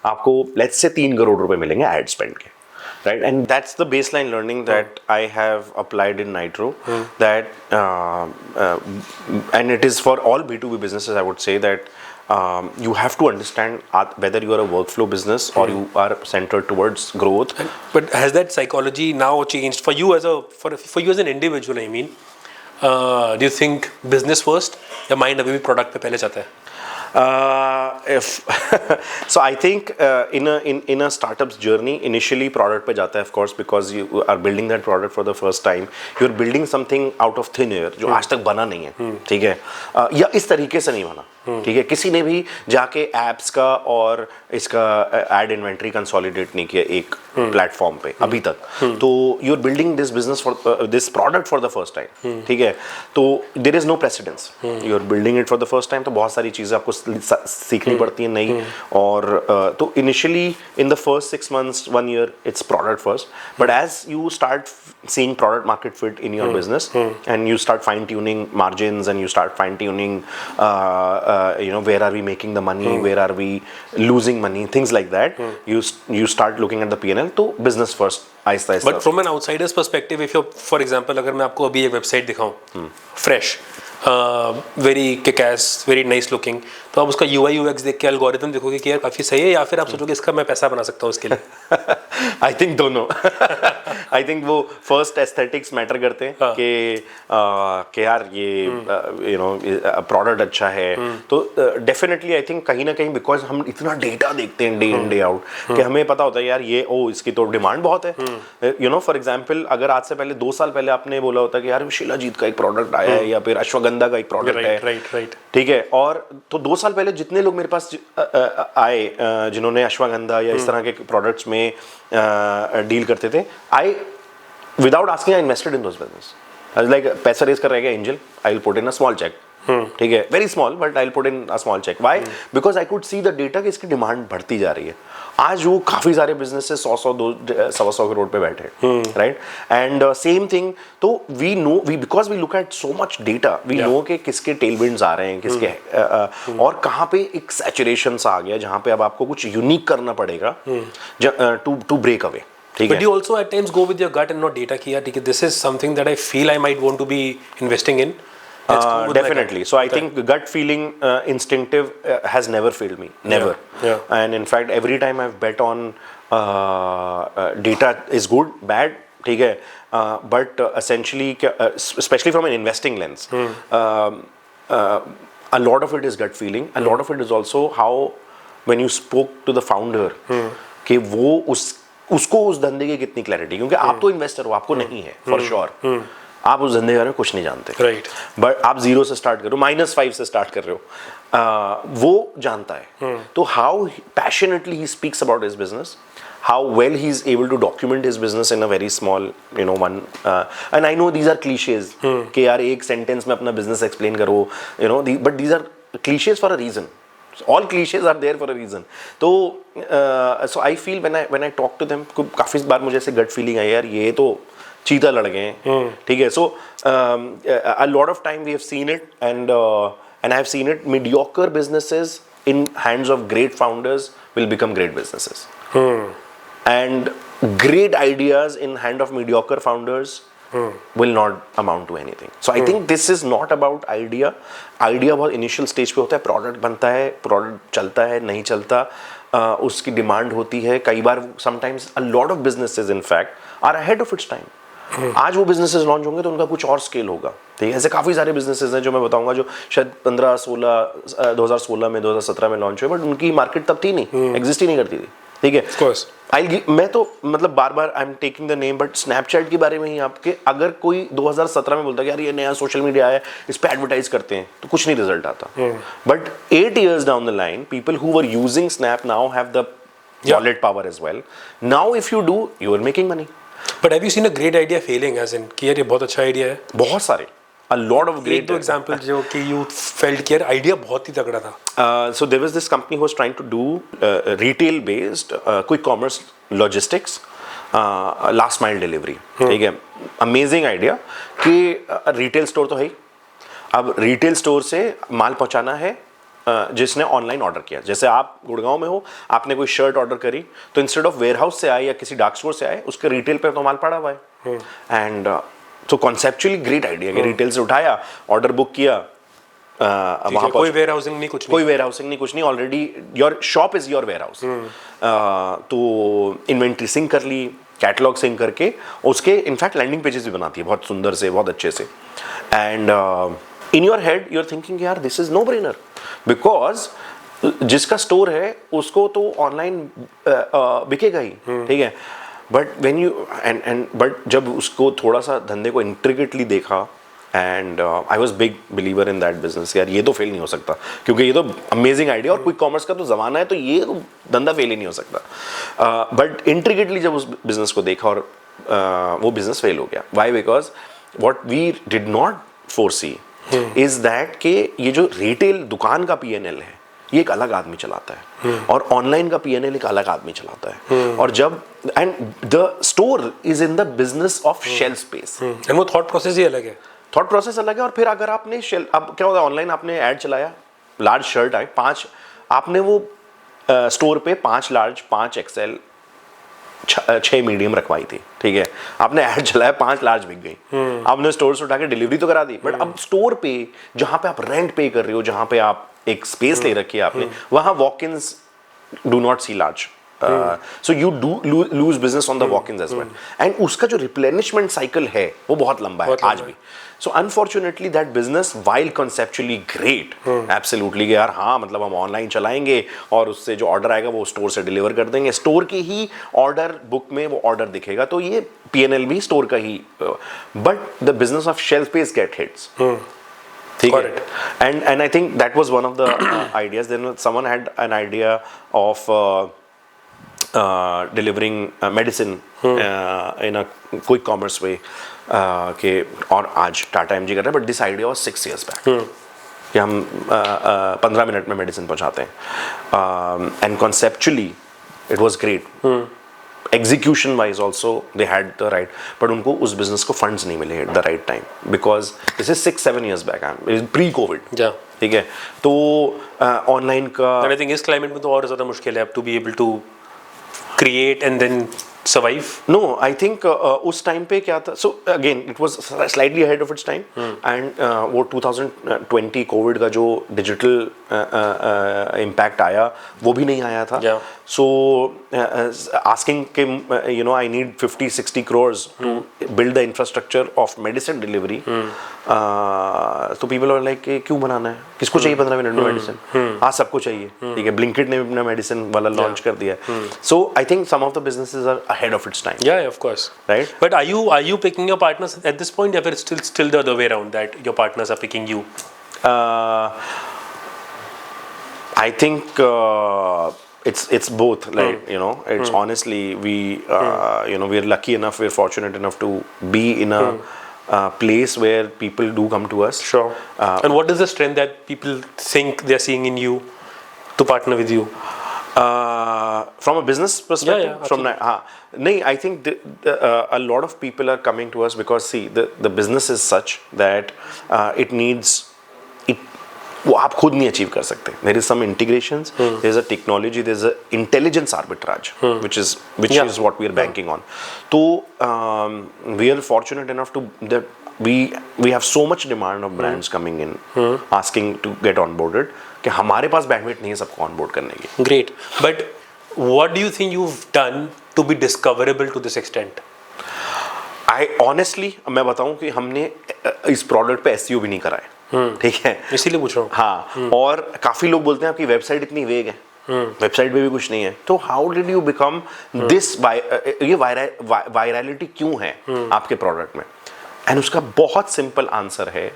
आपको लेट्स से 3 करोड़ रुपए मिलेंगे एड स्पेंड के. Right, and that's the baseline learning that I have applied in Nitro. That and it is for all B2B businesses. I would say that you have to understand whether you are a workflow business or you are centered towards growth. But has that psychology now changed for you as for you as an individual? I mean, do you think business first या mind अभी भी product पे पहले जाता है? So I think in a startup's journey, initially product पे जाता है, of course, because you are building that product for the first time. You are building something out of thin air जो आज तक बना नहीं है, ठीक है, या इस तरीके से नहीं बना, ठीक है. किसी ने भी जाके एप्स का और इसका एड इन्वेंट्री कंसोलिडेट नहीं किया एक प्लेटफॉर्म पे अभी तक. तो you are building this business for this product for the first time, ठीक है. तो there is no precedence, you are building it for the first time. तो बहुत सारी चीज़ें आपको सीखनी पड़ती है नई. और तो initially in the first 6 months 1 year it's product first, but as you start seeing product market fit in your business and you start fine tuning margins and you start fine tuning where are we making the money, where are we losing money, things like that, you start looking at the P&L. तो business first Aahista Aahista. But from an outsider's perspective, if you, for example, अगर मैं आपको अभी एक website दिखाऊं, fresh, very kick-ass, very nice looking, तो आप उसका UI UX देख के एल्गोरिथम देखोगे कि यार काफ़ी सही है, या फिर आप सोचोगे इसका मैं पैसा बना सकता हूँ इसके लिए? आई थिंक दोनों. आई थिंक वो फर्स्ट एस्थेटिक्स मैटर करते हैं कि यार ये प्रोडक्ट अच्छा है. तो डेफिनेटली आई थिंक कहीं ना कहीं बिकॉज हम इतना डेटा देखते हैं डे इन डे आउट कि हमें पता होता है यार ये इसकी तो डिमांड बहुत है. फॉर एग्जाम्पल अगर आज से पहले 2 साल पहले आपने बोला होता कि यार शिलाजीत का एक प्रोडक्ट आया है या फिर अश्वगंधा का एक प्रोडक्ट है, राइट, ठीक है. और तो 2 साल पहले जितने लोग मेरे पास आए जिन्होंने अश्वगंधा या इस तरह के प्रोडक्ट्स में डील करते थे, I without asking I invested in those business. I like पैसा रेज कर रहेगा angel, I will put in a small cheque, ठीक है, very small but I will put in a small cheque. Why? Because I could see the data कि इसकी demand बढ़ती जा रही है. आज वो काफी सारे बिजनेसेस 100-100 करोड़ पे बैठे, राइट. एंड सेम थिंग, तो we know because we look at so much data, we know कि किसके टेलविंड्स आ रहे हैं, किसके और कहाँ पे एक सैचुरेशन सा आ गया जहाँ पे अब आपको कुछ यूनिक करना पड़ेगा to break away. But you also at times go with your gut and not data कि यार ठीक है, this is something that I feel I might want to be investing in. Definitely. So I think gut feeling, instinctive, has never failed me. Never. Yeah. And in fact, every time I've bet on data is good, bad, ठीक है. But essentially, especially from an investing lens, a lot of it is gut feeling. A lot of it is also how when you spoke to the founder, कि वो उसको उस धंधे की कितनी clarity, क्योंकि आप तो इन्वेस्टर हो, आपको नहीं है फॉर श्योर. आप उस धंधे के बारे में कुछ नहीं जानते, राइट. बट आप 0 से स्टार्ट कर रहे हो, -5 से स्टार्ट कर रहे हो, वो जानता है. तो how passionately he speaks about his business, how well he's able to document his business in a very small one and I know these are cliches कि यार एक sentence में अपना business explain करो, but these are cliches for a reason. All cliches are there for a reason. तो so I feel when I talk to them, काफी बार मुझे ऐसे gut feeling आई यार ये तो चीता लड़ गए हैं, ठीक है. So a lot of time we have seen it, and I have seen it. Mediocre businesses in hands of great founders will become great businesses. And great ideas in hand of mediocre founders will not amount to anything. So I think this is not about idea. Idea बहुत initial stage पे होता है, product बनता है, product चलता है, नहीं चलता, उसकी demand होती है. कई बार sometimes a lot of businesses in fact are ahead of its time. आज वो businesses launch होंगे तो उनका कुछ और scale होगा, ठीक है. ऐसे काफ़ी सारे businesses हैं जो मैं बताऊंगा जो शायद 2016 में 2017 में launch हुए, but उनकी market तब थी नहीं, exist ही नहीं करती थी, ठीक है. मैं तो मतलब बार-बार I am taking the name, but Snapchat के बारे में ही आपके अगर कोई 2017 में बोलता है कि यार ये नया सोशल मीडिया है, इस पे एडवर्टाइज करते हैं, तो कुछ नहीं रिजल्ट आता. But 8 years down the line, people who were using Snap now have the wallet power as well. Now if you do, you are making money. But have you seen a great idea failing, as in कि यार ये बहुत अच्छा idea है? बहुत सारे, a lot of एक great दो एग्जांपल जो कि you felt कि यार आइडिया बहुत ही तगड़ा था. So there was this company who was trying to do retail based quick commerce logistics, last mile delivery. ठीक है, amazing idea कि retail store तो है ही, अब retail store से माल पहुंचाना है जिसने ऑनलाइन ऑर्डर किया. जैसे आप गुड़गांव में हो, आपने कोई शर्ट ऑर्डर करी, तो इंस्टेड ऑफ वेयर हाउस से आए या किसी डार्क स्टोर से आए, उसके रिटेल पे तो माल पड़ा हुआ है. एंड तो कॉन्सेप्चुअली ग्रेट आइडिया कि रिटेल से उठाया, ऑर्डर बुक किया, वहां कोई वेयर हाउसिंग नहीं, कुछ नहीं, कोई वेयर हाउसिंग नहीं, कुछ नहीं, already your shop is your warehouse. तो इन्वेंट्री सिंक कर ली, कैटलॉग सिंक करके उसके इनफैक्ट लैंडिंग पेजेस भी बनाती है बहुत सुंदर से, बहुत अच्छे से. And in your head you are thinking यार this is no brainer, because जिसका स्टोर है उसको तो ऑनलाइन बिकेगा ही. ठीक है, बट व्हेन यू बट जब उसको थोड़ा सा धंधे को इंट्रिकेटली देखा, and I was big believer in that business, यार ये तो फेल नहीं हो सकता, क्योंकि ये तो अमेजिंग आइडिया और क्विक कॉमर्स का तो जमाना है, तो ये तो धंधा फेल ही नहीं हो सकता. बट इंट्रिकेटली जब उस बिजनेस को देखा और वो बिजनेस फेल हो गया. Why? Because what we did not foresee is that कि ये जो रिटेल दुकान का PNL है ये एक अलग आदमी चलाता है, और ऑनलाइन का PNL एक अलग आदमी चलाता है. और जब and the store is in the business of shelf space, and वो थॉट प्रोसेस ही अलग है. थॉट प्रोसेस अलग है. और फिर अगर आपने अब क्या होता है, ऑनलाइन आपने ऐड चलाया, लार्ज शर्ट आए 5, आपने वो स्टोर पे 5 लार्ज, 5 XL, 6 मीडियम रखवाई थी. ठीक है, आपने ऐड चलाया, 5 लार्ज बिक गई. आपने स्टोर से उठा के डिलीवरी तो करा दी, बट अब स्टोर पे जहां पे आप रेंट पे कर रहे हो, जहां पे आप एक स्पेस ले रखी है आपने, वहां walk ins do not see large. So you do lose business on the walk-ins as well. And उसका जो replenishment cycle है वो बहुत लंबा है आज भी. So unfortunately that business, while conceptually great, absolutely कि यार हाँ मतलब हम ऑनलाइन चलाएंगे और उससे जो ऑर्डर आएगा वो स्टोर से डिलीवर कर देंगे, स्टोर की ही ऑर्डर बुक में वो ऑर्डर दिखेगा, तो ये PNL भी स्टोर का ही. But the business of shelf space get hits. ठीक है, and I think that was one of the ideas. Then someone had an idea of delivering medicine in a quick commerce way, के और आज Tata MG कर रहे हैं, but this idea was 6 years back कि हम 15 मिनट में मेडिसिन पहुंचाते हैं. And conceptually it was great. Execution wise also they had the right, but उनको उस business को funds नहीं मिले at the right time, because this is 6-7 years back, pre-COVID. ठीक है, तो ऑनलाइन का I think इस क्लाइमेट में तो और ज़्यादा मुश्किल है to be able to create and then survive. No, I think उस टाइम पे क्या था, so again it was slightly ahead of its time. And वो 2020 कोविड का जो डिजिटल इम्पैक्ट आया वो भी नहीं आया था. So asking कि you know I need 50-60 crores to build the infrastructure of medicine delivery. तो people are like क्यों बनाना है, किसको चाहिए 15 मिनट में मेडिसिन? हाँ सबको चाहिए. ठीक है, Blinkit ने भी अपना मेडिसिन वाला लॉन्च कर दिया. So I think some of the businesses are ahead of its time. Yeah, of course. Right. But are you picking your partners at this point, or it's still the other way around, that your partners are picking you? I think it's both. Like you know, it's honestly we you know, we're lucky enough, we're fortunate enough to be in a place where people do come to us. Sure. And what is the strength that people think they're seeing in you to partner with you? From a business perspective, Yeah, from nahi, I think a lot of people are coming to us because see the business is such that it needs it. वो आप खुद नहीं achieve कर सकते. There is some integrations, there is a technology, there is a intelligence arbitrage, which is what we are banking on. So we are fortunate enough to that we have so much demand of brands coming in, asking to get onboarded, कि हमारे पास bandwidth नहीं है सबको onboard करने की. Great, but what do you think you've done to be discoverable to this extent? I honestly मैं बताऊं कि हमने इस प्रोडक्ट पे SEO भी नहीं करा है. ठीक है, इसीलिए पूछ रहा हूँ. हाँ, और काफी लोग बोलते हैं आपकी वेबसाइट इतनी वेग है, वेबसाइट में भी कुछ नहीं है, तो how did you become this, ये वायरलिटी क्यों है आपके प्रोडक्ट में? एंड उसका बहुत सिंपल आंसर है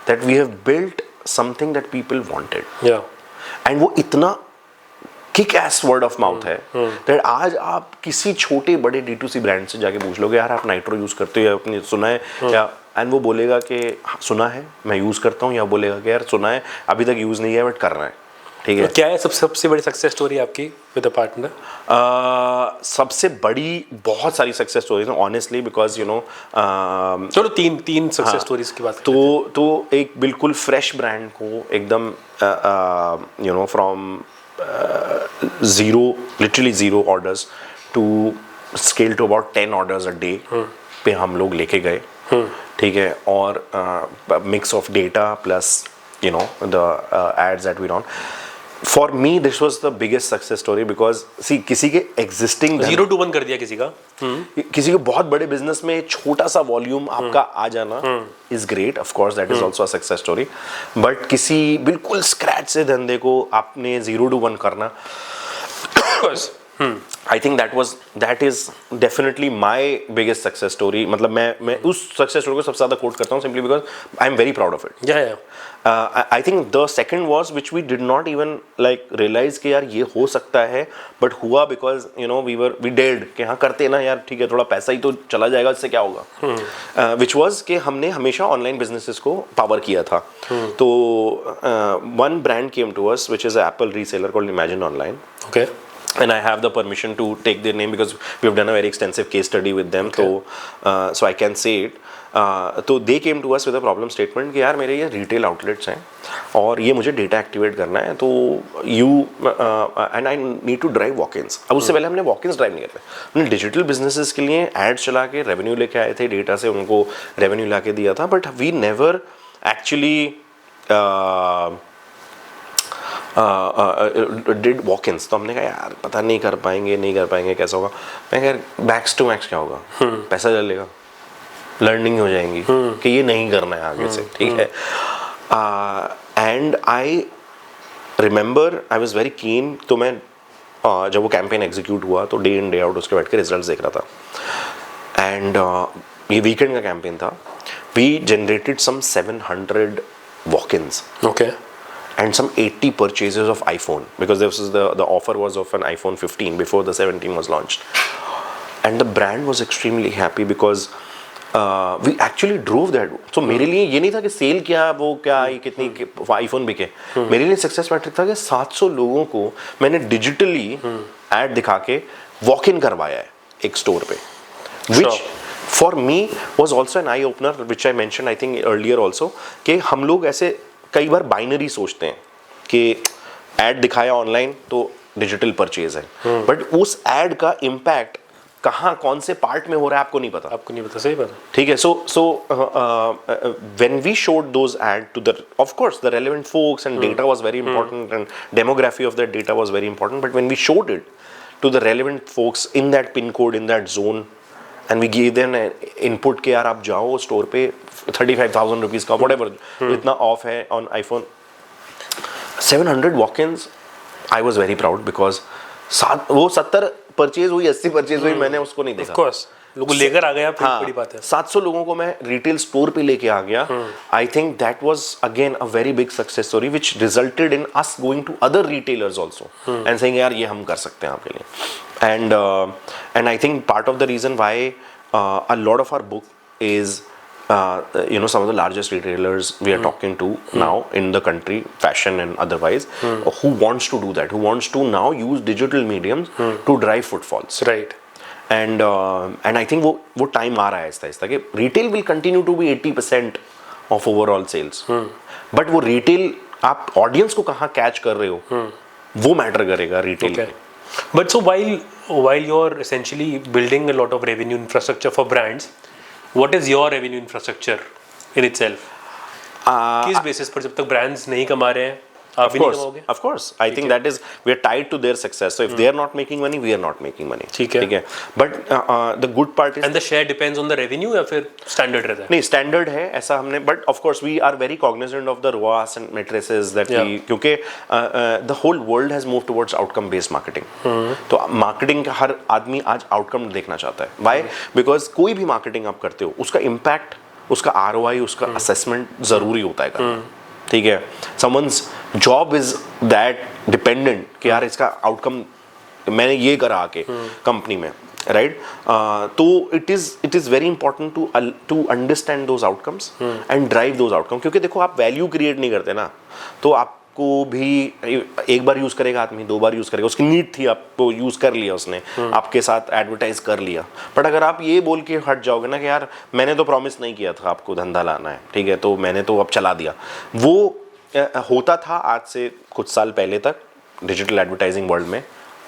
that we have built something that people wanted. And वो इतना kick ass word of mouth है दैट आज आप किसी छोटे बड़े D2C ब्रांड से जाके पूछ लोगे यार आप नाइट्रो यूज करते हो या आपने सुना है या एंड वो बोलेगा कि हाँ, सुना है मैं यूज़ करता हूँ, या बोलेगा कि यार सुना है अभी तक यूज़ नहीं है बट करना है, ठीक है। तो क्या है सबसे बड़ी सक्सेस स्टोरी आपकी विद अ पार्टनर? सबसे बड़ी बहुत सारी सक्सेस स्टोरीज हैं ऑनेस्टली, बिकॉज यू नो चलो तीन सक्सेस स्टोरीज की बात तो एक बिल्कुल फ्रेश ब्रांड को एकदम you know from zero, literally zero orders to scale to about 10 orders a day पे हम लोग लेके गए, ठीक है। और mix of data plus you know the ads that we run. For me this was the biggest success story, because see किसी के एग्जिस्टिंग 0 to 1 कर दिया किसी का। किसी के बहुत बड़े बिजनेस में छोटा सा वॉल्यूम आपका आ जाना is great, of course that is also a success story, but किसी बिल्कुल स्क्रैच से धंधे को आपने 0 to 1 करना, आई think that is definitely my biggest success story. मतलब मैं उस सक्सेस स्टोरी को सबसे ज्यादा कोट करता हूँ simply because I am very proud of it. I think the second was which we did not even like realize कि यार ये हो सकता है, बट हुआ because you know we did कि हाँ करते ना यार, ठीक है थोड़ा पैसा ही तो चला जाएगा, इससे क्या होगा, विच वाज कि हमने हमेशा ऑनलाइन बिजनेसेस को पावर किया था। तो one brand came to us which is Apple reseller called Imagine online, okay, and I have the permission to take their name because we have done a very extensive case study with them, so I can say it. तो they came to us with a problem statement कि यार मेरे ये retail outlets हैं और ये मुझे data activate करना है, तो you and I need to drive walk ins. अब उससे पहले हमने वॉक-इन्स ड्राइव नहीं करते, हमने डिजिटल बिजनेसेस के लिए एड्स चला के रेवेन्यू लेके आए थे, डेटा से उनको रेवेन्यू ला के दिया था, but we never actually did walk ins. तो हमने कहा यार पता नहीं कर पाएंगे कैसा होगा। मैं कह यार बैक्स टू मैक्स क्या होगा, पैसा चलेगा, लर्निंग हो जाएंगी कि ये नहीं करना है आगे से, ठीक है। And I remember I was very keen. तो मैं जब वो कैंपेन एग्जीक्यूट हुआ तो डे इन डे आउट उसके बैठ के रिजल्ट देख रहा था, एंड ये वीकेंड का कैंपेन था। We generated some 700 walk ins, okay, and some 80 purchases of iPhone, because this is the offer was of an iPhone 15 before the 17 was launched, and the brand was extremely happy because we actually drove that. So मेरे लिए ये नहीं था कि cell क्या वो क्या ये कितनी आईफोन बिके, मेरे लिए सक्सेस मैट्रिक था कि 700 लोगों को मैंने डिजिटली एड दिखा के वॉक इन करवाया है एक स्टोर पे, which for me was also an eye opener, which I mentioned I think earlier also, कि हम लोग ऐसे कई बार बाइनरी सोचते हैं कि एड दिखाया ऑनलाइन तो डिजिटल परचेज है, बट उस एड का इम्पैक्ट कहाँ कौन से पार्ट में हो रहा है आपको नहीं पता, सही बात, ठीक है। So when we showed those ad to the of course the relevant folks and data was very important and demography of that data was very important, but when we showed it to the relevant folks in that pin code in that zone and we give them input के यार आप जाओ store पे 35,000 rupees का whatever इतना off है on iPhone, 700 walk ins, I was very proud because वो 70 purchase हुई 80 परचेज हुई, मैंने उसको नहीं देखा, ऑफ कोर्स लोगों लेकर आ गया, हाँ, बड़ी बात है। 700 लोगों को मैं रिटेल स्टोर पे लेके आ गया। I think that was again a very big success story which resulted in us going to other retailers also and saying यार ये हम कर सकते हैं आपके लिए। And I think part of the reason why a lot of our book is you know some of the largest retailers we are talking to now in the country, fashion and otherwise, who wants to do that, who wants to now use digital mediums to drive footfalls, right? And I think वो time आ रहा है आहिस्ता कि retail will continue to be 80% of overall sales, but वो retail आप audience को कहाँ catch कर रहे हो वो matter करेगा retail पे। But so while you're essentially building a lot of revenue infrastructure for brands, what is your revenue infrastructure in itself? किस बेसिस पर जब तक brands नहीं कमा रहे हैं आप भी नहीं कमाओगे? Of course, I think that is we are tied to their success. So if they are not making money, we are not making money. ठीक है. But the good part is and the share depends on the revenue या फिर standard रहता है? नहीं standard है ऐसा हमने, but of course we are very cognizant of the ROAS and matrices that we, क्योंकि the whole world has moved towards outcome based marketing. तो marketing का हर आदमी आज outcome देखना चाहता है. Why? Because कोई भी marketing आप करते हो उसका impact, उसका ROI, उसका assessment जरूरी होता है करना. ठीक है, someone's job is that dependent कि यार इसका आउटकम मैंने ये करा आके कंपनी में, राइट? तो it is very important to understand those outcomes and drive those outcome, क्योंकि देखो आप वैल्यू क्रिएट नहीं करते ना, तो आपको भी एक बार यूज़ करेगा आदमी, 2 बार यूज़ करेगा, उसकी नीड थी, आपको यूज़ कर लिया उसने, आपके साथ एडवर्टाइज कर लिया। बट अगर आप ये बोल के हट जाओगे ना कि यार मैंने तो प्रॉमिस नहीं किया था आपको धंधा लाना है, ठीक है, तो मैंने तो अब चला दिया, वो होता था आज से कुछ साल पहले तक डिजिटल एडवर्टाइजिंग वर्ल्ड में,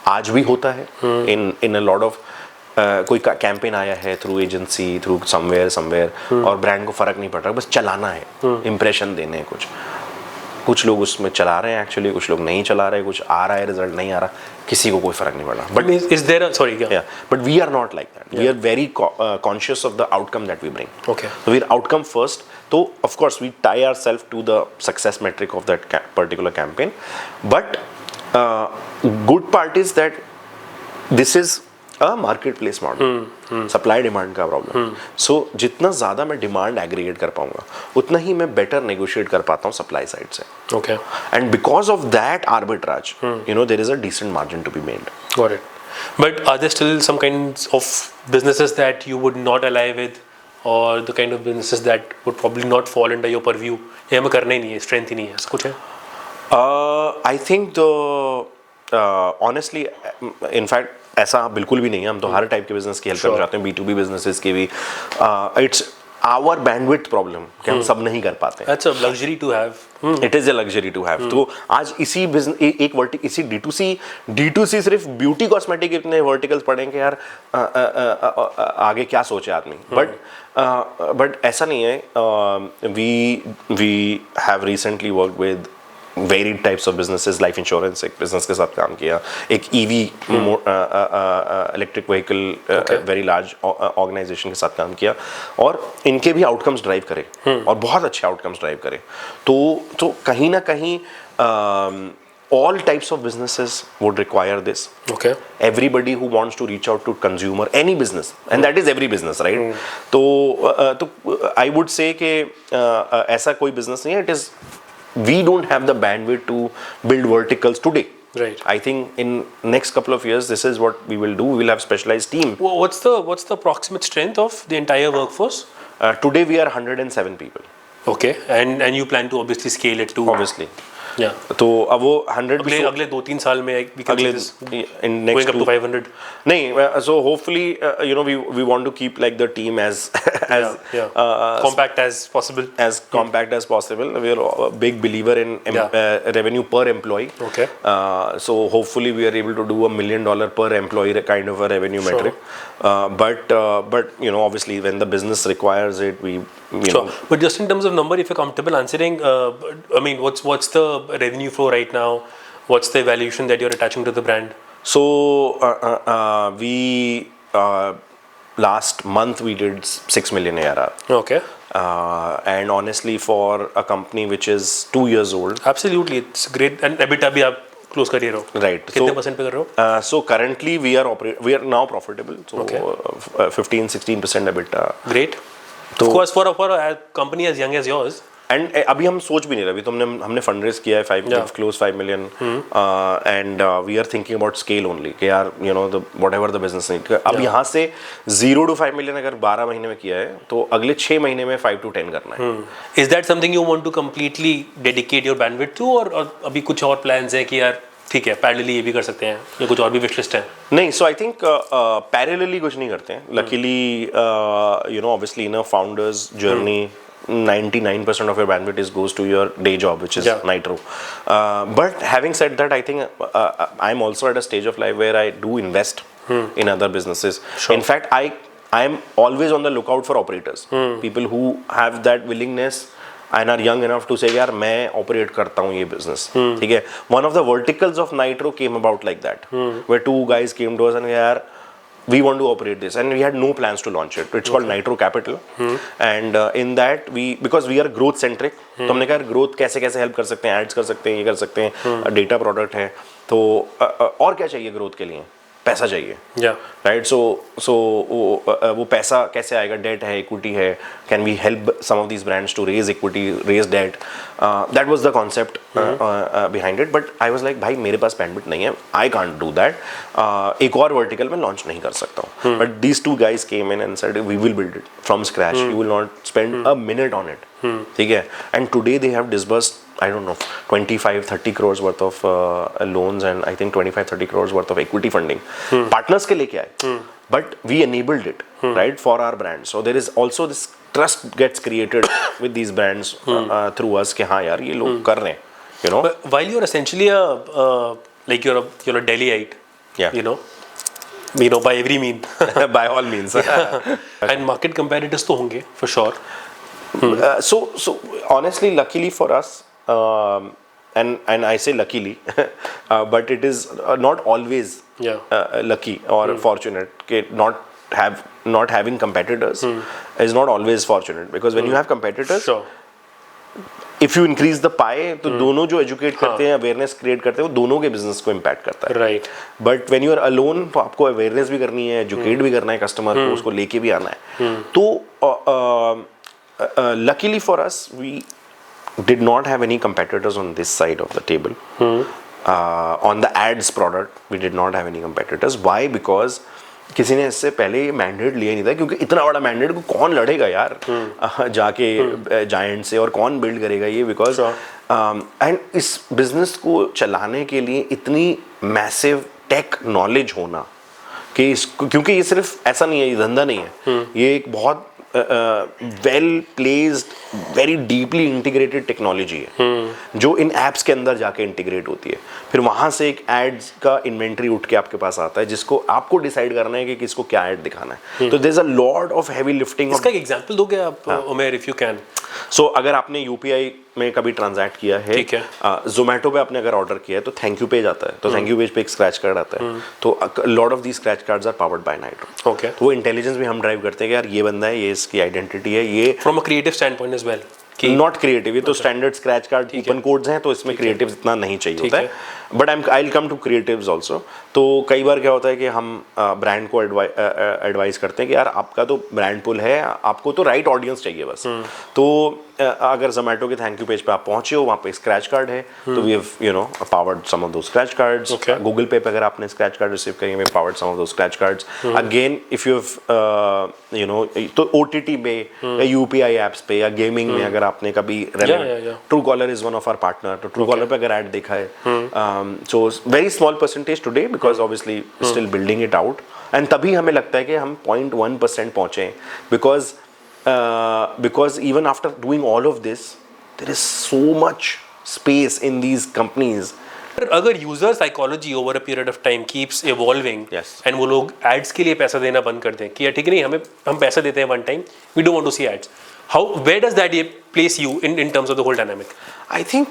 आज भी होता है इन अ लॉट ऑफ कोई कैंपेन आया है थ्रू एजेंसी, थ्रू समवेयर और ब्रांड को फर्क नहीं पड़ रहा, बस चलाना है, इंप्रेशन देने हैं, कुछ लोग उसमें चला रहे हैं एक्चुअली, कुछ लोग नहीं चला रहे, कुछ आ रहा है रिजल्ट, नहीं आ रहा, किसी को कोई फर्क नहीं पड़ रहा। बट इज देयर सॉरी क्या but we are not like that, we are very conscious of the outcome that we bring. Okay, so we are outcome first, so of course we tie ourselves to the success metric of that particular campaign, but good part is that this is a marketplace model, supply demand का problem. सो जितना ज़्यादा मैं demand aggregate कर पाऊंगा उतना ही मैं better negotiate कर पाता हूँ सप्लाई साइड से। Okay, and because of that arbitrage, you know, there is a decent margin to be made. Got it, but are there still some kinds of businesses that you would not ally with, और the kind of businesses that would probably not fall under your purview, ये हमें करना ही नहीं है, strength ही नहीं है, ऐसा कुछ है? आई थिंक ऑनेस्टली इनफैक्ट ऐसा बिल्कुल भी नहीं है, हम तो हर टाइप के बिजनेस की हेल्प करना चाहते हैं, B2B बिजनेसेस की भी। इट्स आवर बैंडविड्थ प्रॉब्लम कि हम सब नहीं कर पाते। That's a luxury to have. It is a luxury to have. तो आज इसी बिजनेस इसी D2C सिर्फ ब्यूटी कॉस्मेटिक इतने वर्टिकल्स पड़े हैं कि यार आगे क्या सोचे आदमी। बट ऐसा नहीं है। We have recently work with varied types of businesses, life insurance एक बिजनेस के साथ काम किया, एक EV electric vehicle very large organization के साथ काम किया, और इनके भी आउटकम्स ड्राइव करे और बहुत अच्छे आउटकम्स ड्राइव करे। तो कहीं ना कहीं all types of businesses would require this. Okay. Everybody who wants to reach out to consumer, any business, and that is every business, right? तो I would say कि ऐसा कोई business नहीं है. It is, we don't have the bandwidth to build verticals today. Right. I think in next couple of years, this is what we will do. We will have specialized team. What's the approximate strength of the entire workforce? Today we are 107 people. Okay, and you plan to obviously scale it to? Obviously. Yeah. तो अब वो 100 अगले 2-3 साल में अगले in next going up to 500. नहीं, so hopefully you know we want to keep like the team as compact as possible. As compact as possible. We are a big believer in revenue per employee. Okay. So hopefully we are able to do $1 million per employee kind of a revenue metric. But you know, obviously when the business requires it, we you know. But just in terms of number, if you're comfortable answering, I mean, what's the revenue flow right now? What's the valuation that you're attaching to the brand? So we last month we did 6 million ARR. Okay. And honestly, for a company which is 2 years old, absolutely, it's great. And EBITDA भी आप close कर ही रहे हो. Right. कितने % पे कर रहे हो? So currently we are now profitable. So 15-16% EBITDA. Great. Of course, for a company as young as yours. And अभी हम सोच भी नहीं रहे, अभी तो हमने फंड रेज किया है close 5 million, and we are thinking about scale only कि यार you know whatever the business need. अब यहाँ से 0 to 5 million अगर 12 महीने में किया है तो अगले 6 महीने में 5 to 10 करना है। Is that something you want to completely dedicate your bandwidth to, और अभी कुछ और प्लान्स है कि यार ठीक है पैरेलली ये भी कर सकते हैं, या कुछ और भी विश लिस्ट है? नहीं, सो आई थिंक पैरेलली कुछ नहीं करते हैं। Luckily you know obviously in a founders journey 99% of your bandwidth goes to your day job, which is Nitro. But having said that, I think I'm also at a stage of life where I do invest in other businesses. Sure. In fact, I am always on the lookout for operators, people who have that willingness and are young enough to say यार मैं operate करता हूँ ये business, ठीक है? One of the verticals of Nitro came about like that, where 2 guys came to us and यार we want to operate this, and we had no plans to launch it. It's called Nitro Capital, and in that because we are growth centric, तो हमने कहा growth कैसे help कर सकते हैं, ads कर सकते हैं, ये कर सकते हैं, data product है, तो और क्या चाहिए growth के लिए? पैसा चाहिए, Yeah. राइट? सो वो पैसा कैसे आएगा? डेट है, इक्विटी है, can we help some of these brands to raise equity, raise debt? That was the concept behind it, but I was like भाई मेरे पास बैंडविड्थ नहीं है, आई कांट डू दैट, एक और वर्टिकल में लॉन्च नहीं कर सकता हूँ. But these two guys came in and said we will build it from scratch, you will not spend a minute on it, ठीक है? And today they have disbursed, I don't know, 25-30 crores worth of loans and I think 25-30 crores worth of equity funding. Partners के लेके आए, but we enabled it, right, for our brand. So there is also this trust gets created with these brands through us कि हाँ यार ये लोग कर रहे हैं, you know. But while you're essentially like you're a Delhiite, Yeah. you know by every mean. By all means. And market competitors तो होंगे for sure. So honestly, luckily for us, and I say luckily, but it is not always lucky or fortunate. Not having competitors is not always fortunate, because when you have competitors, Sure. if you increase the pie, तो दोनों जो educate करते हैं, awareness create करते हैं, वो दोनों के business को impact करता है. Right. But when you are alone, तो आपको awareness भी करनी है, educate भी करना है customer को, उसको लेके भी आना है. तो luckily for us, we did not have any competitors on this side of the table. On the ads product, we did not have any competitors. Why? Because किसी ने इससे पहले ये मैंडेट लिया नहीं था, क्योंकि इतना बड़ा मैंडेट को कौन लड़ेगा यार जाके जायंट से, और कौन बिल्ड करेगा ये? बिकॉज एंड इस बिजनेस को चलाने के लिए इतनी मैसिव टेक नॉलेज होना कि क्योंकि ये सिर्फ ऐसा नहीं है, ये धंधा नहीं है, ये एक बहुत well placed very deeply integrated technology है जो इन एप्स के अंदर जाके इंटीग्रेट होती है. फिर वहां से एक एड्स का इन्वेंट्री उठ के आपके पास आता है, जिसको आपको डिसाइड करना है कि किसको क्या एड दिखाना है. तो there is a lot of heavy lifting. इसका एक एग्जांपल दोगे आप Umer, if you can? So अगर आपने यूपीआई में कभी ट्रांजैक्ट किया है, ठीक है, जोमेटो पे आपने अगर ऑर्डर किया है तो थैंक यू पेज आता है, तो थैंक यू पेज पे एक स्क्रैच कार्ड आता है. तो lot of the scratch cards are powered by Nitro. Okay. तो वो इंटेलिजेंस भी हम ड्राइव करते हैं कि यार ये बंदा है, ये इसकी आइडेंटिटी है, ये from a creative stand as well. Not creative, ये तो standard scratch card coupon codes हैं, तो इसमें क्रिएटिव इतना नहीं चाहिए होता है. But I will come to creatives also. तो कई बार क्या होता है कि हम ब्रांड को एडवाइस करते हैं कि यार आपका तो ब्रांड पुल है, आपको तो राइट ऑडियंस चाहिए बस. तो अगर जोमेटो के थैंक यू पेज पे आप पहुंचे हो, वहाँ पे स्क्रैच कार्ड है, तो we have powered some of दो स्क्रैच कार्ड्स. गूगल पे पे अगर आपने स्क्रैच कार्ड रिसीव करेंगे, वी पावर्ड सम ऑफ दो scratch cards. Again if you have तो ओटीटी पे या यूपीआई एप्स पे या गेमिंग में अगर आपने कभी Truecaller is one of our partner, तो ट्रू कॉलर पे अगर ऐड देखा है, so very small percentage today because obviously still building it out, and तभी हमें लगता है कि हम 0.1% पहुंचे, because even after doing all of this there is so much space in these companies. अगर user psychology over a period of time keeps evolving and वो लोग एड्स के लिए पैसा देना बंद कर दें कि यार ठीक है, नहीं हम पैसा देते हैं one time, we don't want to see ads, how where does that place you in terms of the whole dynamic? I think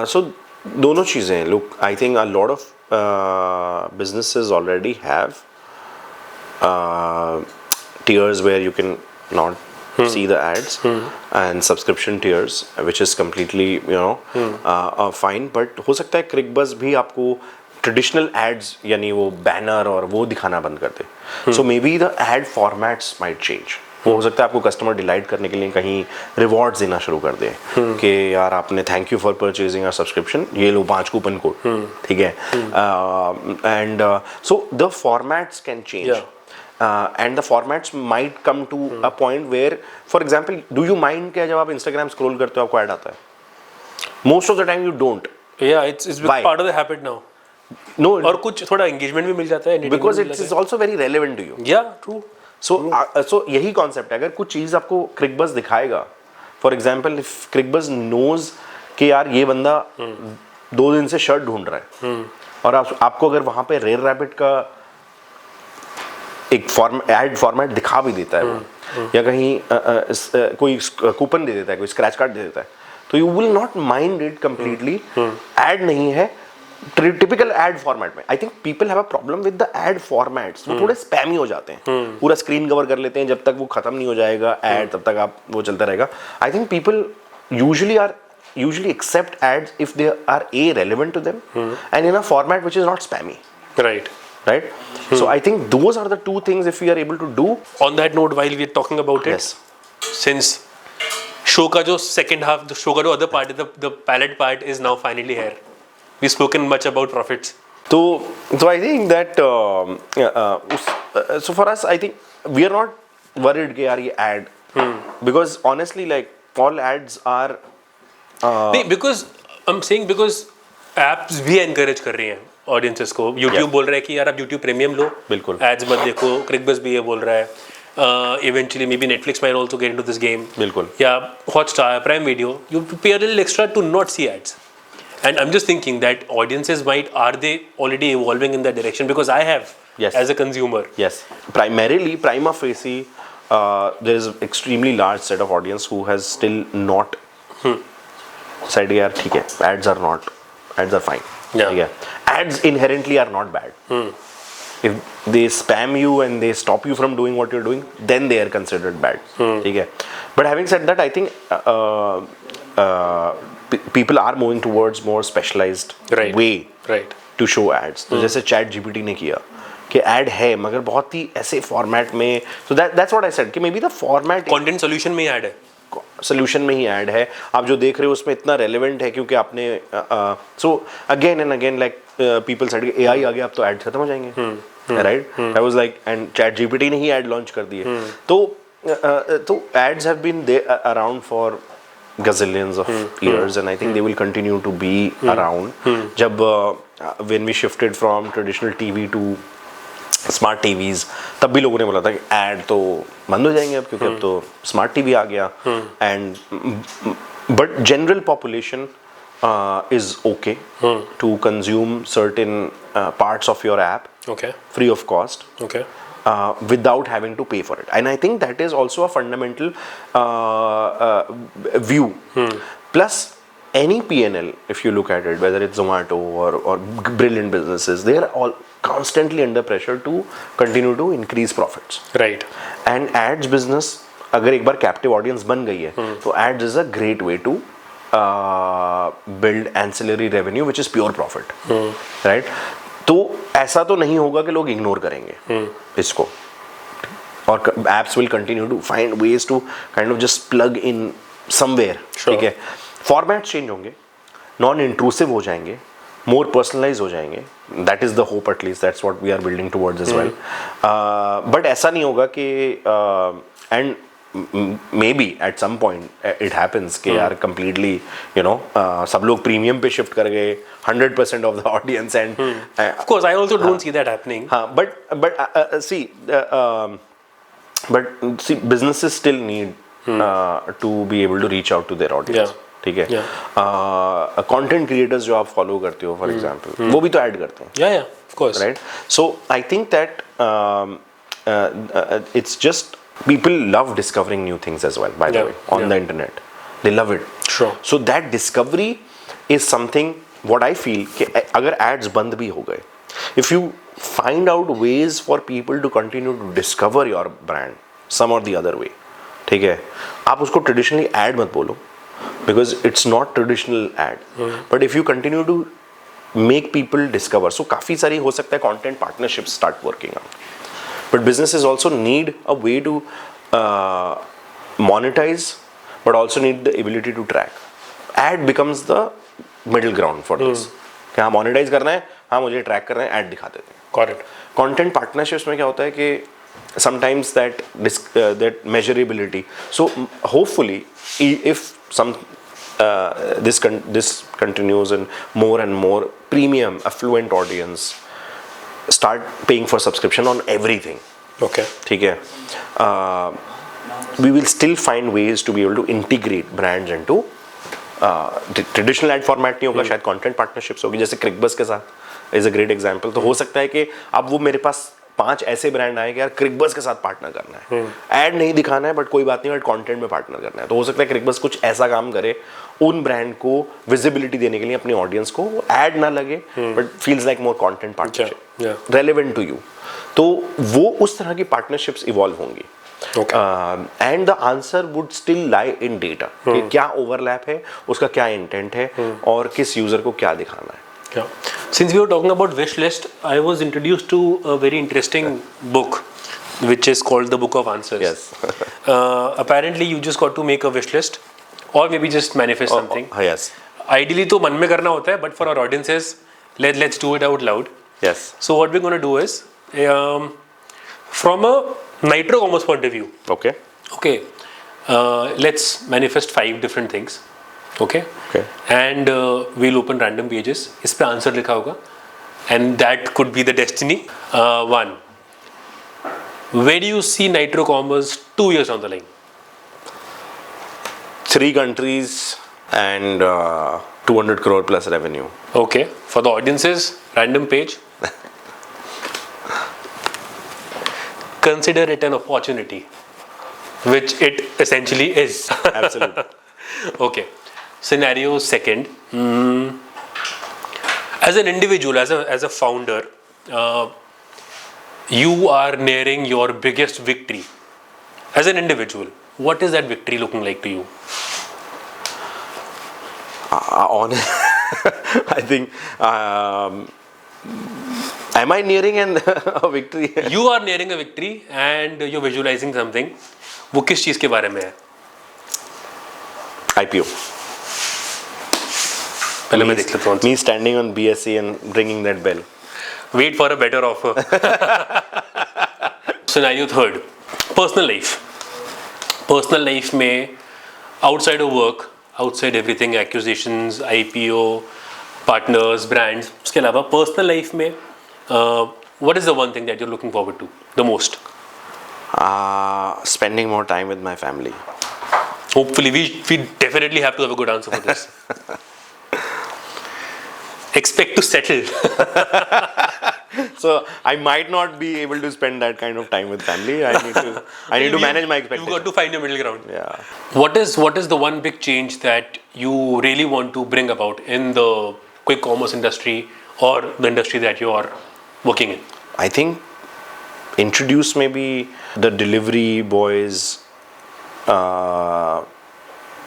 so दोनों चीज़ें. Look, I think a lot of businesses already have tiers where you can not see the ads, and subscription tiers, which is completely fine. But हो सकता है ClickBuzz भी आपको traditional ads यानी वो banner और वो दिखाना बंद कर दे. So maybe the ad formats might change. वो हो सकता है आपको कस्टमर डिलाइट करने के लिए कहीं रिवॉर्ड्स देना शुरू कर दे कि यार आपने thank you for purchasing a subscription, ये लो 5 कूपन कोड, ठीक है. And so the formats can change, and the formats might come to a point where, for example, do you mind क्या जब आप Instagram scroll करते हो आपको ऐड आता है? Most of the time you don't. Yeah, it's part of the habit now. No, और कुछ थोड़ा engagement भी मिल जाता है, because it is also very relevant to you. Yeah, true. So यही कॉन्सेप्ट है. अगर कुछ चीज़ आपको ClickBuzz दिखाएगा, for example if ClickBuzz knows कि यार ये बंदा 2 दिन से शर्ट ढूंढ रहा है, और आपको अगर वहाँ पे रेयर रैबिट का एक एड फॉर्मेट दिखा भी देता है वो, या कहीं कोई कूपन दे देता है, कोई स्क्रैच कार्ड दे देता है, तो you will not mind it completely. Ad नहीं है टिपिकल एड फॉर्मेट में. I think people have a problem with the ad formats. वो थोड़े स्पैमी हो जाते हैं, पूरा स्क्रीन कवर कर लेते हैं, जब तक वो खत्म नहीं हो जाएगा एड तब तक आप वो चलता रहेगा. आई think people usually accept ads if they are relevant to them and in a format which is not spammy. Right. right? So I think those are the two things if we are able to do. On that note, while we're talking about it, Yes. since show का जो second half, the show का जो other part, the palette part is now finally here. We've spoken much about profits. So I think that so for us, I think we are not worried कि यार ये ad, because honestly, like all ads are नहीं, because I'm saying because apps भी encourage कर रही हैं audiences को. YouTube Yeah. बोल रहा है कि यार आप YouTube Premium लो, बिल्कुल. ads मत देखो. ClickBuzz भी ये बोल रहा है. Eventually maybe Netflix might also get into this game. बिल्कुल. या Hotstar, Prime Video, you pay a little extra to not see ads. And I'm just thinking that audiences are they already evolving in that direction? Because I have, Yes. as a consumer. Yes, primarily prima facie, there is an extremely large set of audience who has still not said यार ठीक है, ads are fine. Yeah. ठीक है, ads inherently are not bad. If they spam you and they stop you from doing what you're doing, then they are considered bad. ठीक है, but having said that, I think people are moving towards more specialized Right. way Right. to show ads. तो जैसे chat GPT ने किया कि ad है मगर बहुत ही ऐसे फॉर्मेट में, so that's what I said कि maybe the format Content solution में ही ad है. सोल्यूशन में ही ऐड है. आप जो देख रहे हो उसमें इतना रेलेवेंट है क्योंकि आपने so again and again like people said AI आ गया अब तो एड खत्म हो जाएंगे, right? I was like and ChatGPT ने ही ऐड लॉन्च कर दिए. तो ads have been around for gazillions of years and I think they will continue to be around. जब when we shifted from traditional TV to smart TVs तब भी लोगों ने बोला था कि ऐड तो बंद हो जाएंगे अब क्योंकि अब तो स्मार्ट टीवी आ गया. And but general population is okay to consume certain parts of your app Okay. Free of cost Okay. without having to pay for it. And I think that is also a fundamental view. Plus, any PNL, if you look at it, whether it's Zomato or brilliant businesses, they are all constantly under pressure to continue to increase profits. Right. And ads business, अगर एक बार captive audience बन गई है, तो ads is a great way to build ancillary revenue, which is pure profit. Right? तो ऐसा तो नहीं होगा कि लोग इग्नोर करेंगे इसको, और apps will continue to find ways to kind of just plug in somewhere. ठीक है, फॉर्मेट्स चेंज होंगे, नॉन इंट्रूसिव हो जाएंगे, मोर पर्सनलाइज हो जाएंगे. That is the hope, at least that's what we are building towards as well. But ऐसा नहीं होगा कि and maybe at some point it happens कि यार कंप्लीटली यू नो सब लोग प्रीमियम पे शिफ्ट कर गए 100% of the audience and Of course, I also don't see that happening. हाँ, but see businesses still need to be able to reach out to their audience. Yeah. ठीक है, content creators जो आप follow करते हो for example, वो भी तो ऐड करते हैं. Yeah, of course. Right? So I think that it's just people love discovering new things as well, by the way, on the internet. They love it. Sure. So that discovery is something what I feel कि अगर ads बंद भी हो गए, if you find out ways for people to continue to discover your brand some or the other way, ठीक है, आप उसको traditionally ad मत बोलो because it's not traditional ad. But if you continue to make people discover, so काफ़ी सारी हो सकता है content partnerships start working out. But businesses also need a way to monetize, but also need the ability to track. Ad becomes the middle ground for this. कि हाँ monetize करना है, हाँ मुझे track करना है, ad दिखा देते हैं. Got it. Content partnerships में क्या होता है कि sometimes that measurability. So hopefully, if this continues and more premium affluent audience start paying for subscription on everything. Okay. ठीक है, we will still find ways to be able to integrate brands into traditional ad format नहीं होगा, शायद content partnerships होगी, जैसे ClickBuzz के साथ is a great example. तो हो सकता है कि अब वो मेरे पास 5 ऐसे ब्रांड आए कि यार ClickBuzz के साथ पार्टनर करना है, ऐड नहीं दिखाना है बट कोई बात नहीं, बट कंटेंट में पार्टनर करना है. तो हो सकता है ClickBuzz कुछ ऐसा काम करे उन ब्रांड को विजिबिलिटी देने के लिए अपनी ऑडियंस को, ऐड ना लगे but feels like more content partnership relevant to you. तो वो उस तरह की पार्टनरशिप्स इवॉल्व होंगी. And the answer would still lie in data कि क्या ओवरलैप है, उसका क्या इंटेंट है और किस यूजर को क्या दिखाना है. Yeah. Since we were talking about wish list, I was introduced to a very interesting book, which is called the Book of Answers. Yes. Apparently, you just got to make a wish list, or maybe just manifest something. Yes. Ideally, तो मन में करना होता है, but for our audiences, let's do it out loud. Yes. So what we're going to do is, from a Nitro Commerce point of view, Okay. okay, let's manifest 5 different things. Okay. Okay. And we'll open random pages. इस पे answer लिखा होगा. And that could be the destiny. 1. Where do you see Nitro Commerce 2 years down the line? 3 countries and 200 crore plus revenue. Okay. For the audiences, random page. Consider it an opportunity, which it essentially is. Absolutely. Okay. Scenario second. As an individual, as a founder, you are nearing your biggest victory. As an individual, what is that victory looking like to you? I think, am I nearing a victory? You are nearing a victory and you're visualizing something. वो किस चीज के बारे में है? IPO. पहले मैं देख लेता हूँ. Me standing on BSE and ringing that bell. Wait for a better offer. Scenario third. Personal life. Personal life में outside of work, outside everything, acquisitions, IPO, partners, brands, उसके अलावा personal life में what is the one thing that you're looking forward to the most? Spending more time with my family. Hopefully, we definitely have to have a good answer for this. Expect to settle. So I might not be able to spend that kind of time with family. I need to manage my expectations. You've got to find your middle ground. Yeah. What is the one big change that you really want to bring about in the quick commerce industry or the industry that you are working in? I think introduce maybe the delivery boys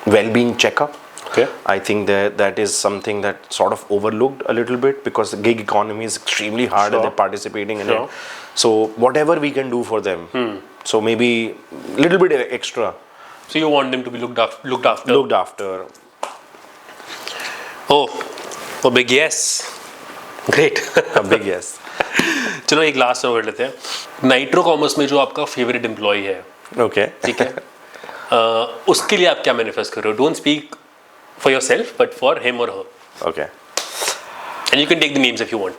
well-being checkup. Okay. I think that is something that sort of overlooked a little bit because the gig economy is extremely hard and they're participating in it. So whatever we can do for them. So maybe a little bit extra. So you want them to be looked after? Looked after. Oh, big yes. Great. A big yes. चलो एक last कर लेते हैं. Nitro commerce में जो आपका favourite employ है, Okay. ठीक है, उसके लिए आप क्या मैनिफेस्ट कर रहे हो? Don't speak for yourself but for him और her. Okay. And you can take the names if you want.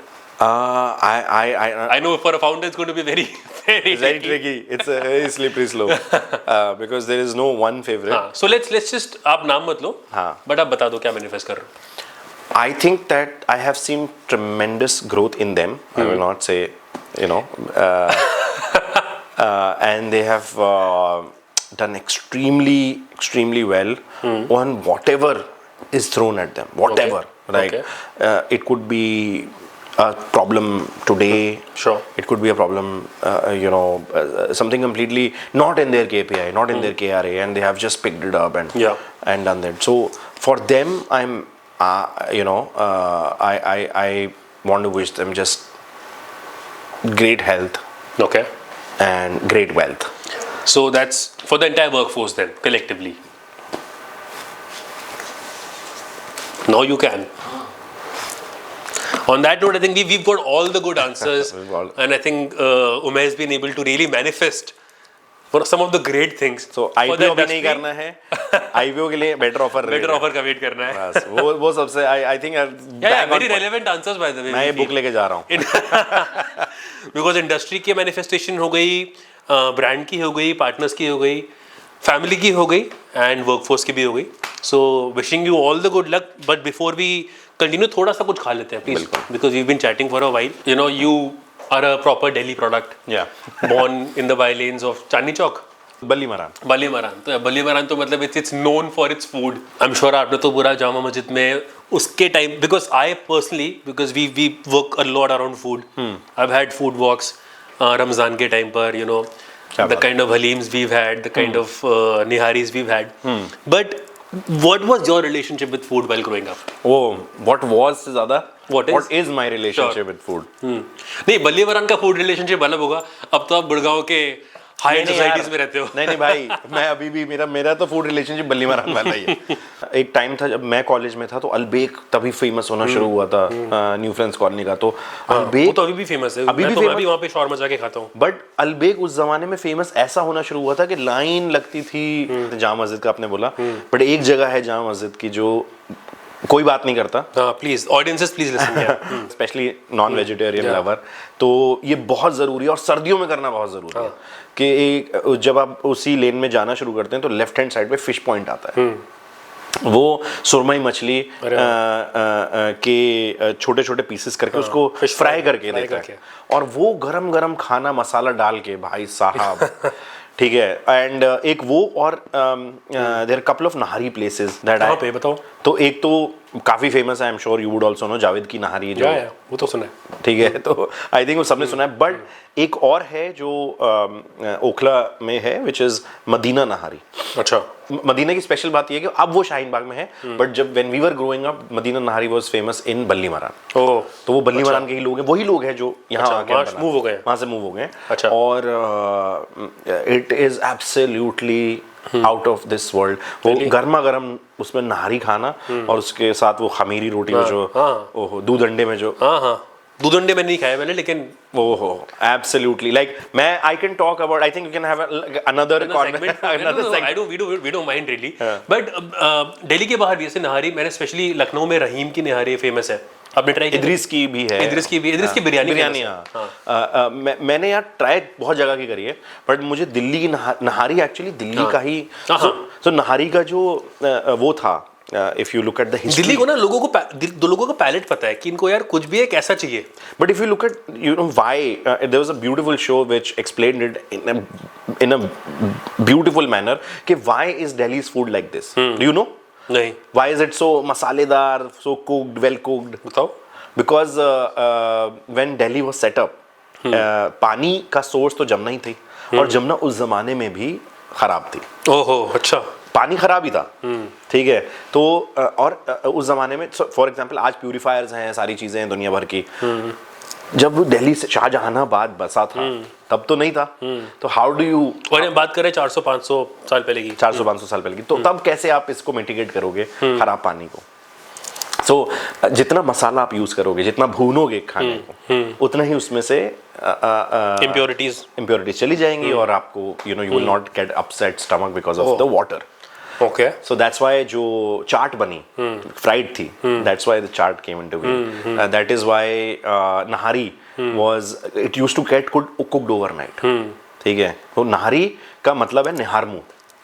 I know for a founder it's going to be very very tricky. It's a very slippery slope because there is no one favorite. हाँ, so let's just आप नाम मत लो, but आप बता दो क्या manifest कर रहे हो. I think that I have seen tremendous growth in them. I will not say, and they have done extremely well on whatever is thrown at them. Whatever, right? It could be a problem today. Sure. It could be a problem, something completely not in their KPI, not in their KRA, and they have just picked it up and done that. So for them, I'm. I want to wish them just great health. Okay. And great wealth. So that's for the entire workforce then, collectively. Now you can. On that note, I think we've got all the good answers. And I think Umair has been able to really manifest for some of the great things. So IPO भी नहीं करना है. IPO के लिए better offer का wait करना है. बस वो सबसे I think very relevant answers by the way. मैं ये बुक लेके जा रहा हूँ. Because इंडस्ट्री की मैनिफेस्टेशन हो गई, ब्रांड की हो गई, पार्टनर्स की हो गई, फैमिली की हो गई एंड वर्कफोर्स की भी हो गई. So wishing you all the good luck. But before we continue थोड़ा सा कुछ खा लेते हैं please, because we been chatting for a while. You are a proper Delhi product. Yeah. Born in the by-lanes of Chandni Chowk. बली मरान. तो बली मरान तो मतलब it's known for its food. I'm sure आपने तो पूरा जामा मस्जिद में उसके time, because I personally, because we work a lot around food. I've had food walks Ramzan के time पर, the kind of halims we've had, the kind of niharis we've had. But What was your relationship with food while growing up? what was से ज़्यादा What is? what is my relationship Sure. with food? नहीं, बल्लीवरन का food relationship अलग होगा. अब तो आप गुड़गांव के हाई नहीं सोसाइटीज यार, में रहते हो. नहीं भाई, मैं अभी भी मेरा तो फूड रिलेशनशिप बल्ली मारान वाला ही है. एक टाइम था जब मैं कॉलेज में था तो अलबेक तभी फेमस होना शुरू हुआ था, न्यू फ्रेंड्स कॉलोनी का. तो वो अलबेक तो अभी भी फेमस है. अभी भी मैं famous- भी वहाँ पे शॉर्मा जाके खाता हूँ. बट अलबेक उस जमाने में फेमस ऐसा होना शुरू हुआ था कि लाइन लगती थी. जामा मस्जिद का आपने बोला, बट एक जगह है जामा मस्जिद की जो कोई बात नहीं करता, हाँ please audiences please listen. Specially non vegetarian lover. तो ये बहुत ज़रूरी है और सर्दियों में करना बहुत ज़रूरी है कि एक जब आप उसी लेन में जाना शुरू करते हैं तो लेफ्ट हैंड साइड पे फिश पॉइंट आता है. वो सुरमई मछली के छोटे छोटे पीसेस करके उसको फ्राई करके देता है. और वो गरम गरम खाना मसाला डाल के भाई साहब. ठीक है. एंड एक वो और there couple of nihari places that कहाँ पे बताओ. तो एक तो काफी फेमस है, I am sure you would also know, Javed की नहारी जो. वो तो सुना है. ठीक है. तो आई थिंक वो सबने सुना है. बट एक और है जो ओखला में है विच इज मदीना नहारी. अच्छा. मदीना की स्पेशल बात ये है कि अब वो शाहीन बाग में है, बट जब when we were growing up Madina nihari was famous in Ballimaran. ओह. तो वो बल्ली मरान के ही लोग हैं, वही लोग हैं जो यहाँ आके वहाँ मूव हो गए. वहाँ से मूव हो गए. अच्छा. और it is absolutely out of this world. वो गर्मा गर्म उसमें नहारी खाना और उसके साथ वो खमीरी रोटी में जो ओहो दूध अंडे में जो. हाँ दूध अंडे मैंने नहीं खाया मैंने, लेकिन ओहो एब्सोल्युटली. लाइक मैं I can talk about, I think you can have another segment. We don't mind really. But Delhi के बाहर भी ऐसे नहारी, मैंने स्पेशली लखनऊ में रहीम की नहारी फेमस है. आपने ट्राई? इदरीस की भी है. इदरीस की बिरयानी. हाँ. मैंने यार ट्राई बहुत जगह की करी है, बट मुझे दिल्ली की नहारी एक्चुअली दिल्ली का ही. तो नहारी का जो वो था, if you look at the history, Delhi को ना लोगों का पैलेट पता है कि इनको यार कुछ भी एक ऐसा चाहिए. But if you look at, you know, why there was a beautiful show which explained it in a beautiful manner कि why is Delhi's food like this? Do you know? नहीं. Why is it so masaledar, so cooked, well cooked? बताओ. Because when Delhi was set up, पानी का source तो जमुना ही थी, और जमुना उस जमाने में भी खराब थी. ओहो. अच्छा. पानी खराब ही था. ठीक है. तो और उस जमाने में फॉर एग्जांपल आज प्यूरिफायर्स हैं, सारी चीजें हैं दुनिया भर की. जब दिल्ली से शाहजहानाबाद बसा था तब तो नहीं था. तो हाउ डू यू, और हम बात कर रहे हैं 400-500 साल पहले की. 400-500 साल पहले की. तो तब कैसे आप इसको मिटिगेट करोगे खराब पानी को? सो जितना मसाला आप यूज करोगे, जितना भूनोगे खाने को, उतना ही उसमें से इम्प्योरिटीज चली जाएंगी और आपको you know you will not get upset stomach because of the water. Okay. So that's why जो चाट बनी फ्राइड थी, that's why the chaat came into being. That is why nihari was, it used to get cooked overnight. ठीक है. तो नहारी का मतलब है निहारमू.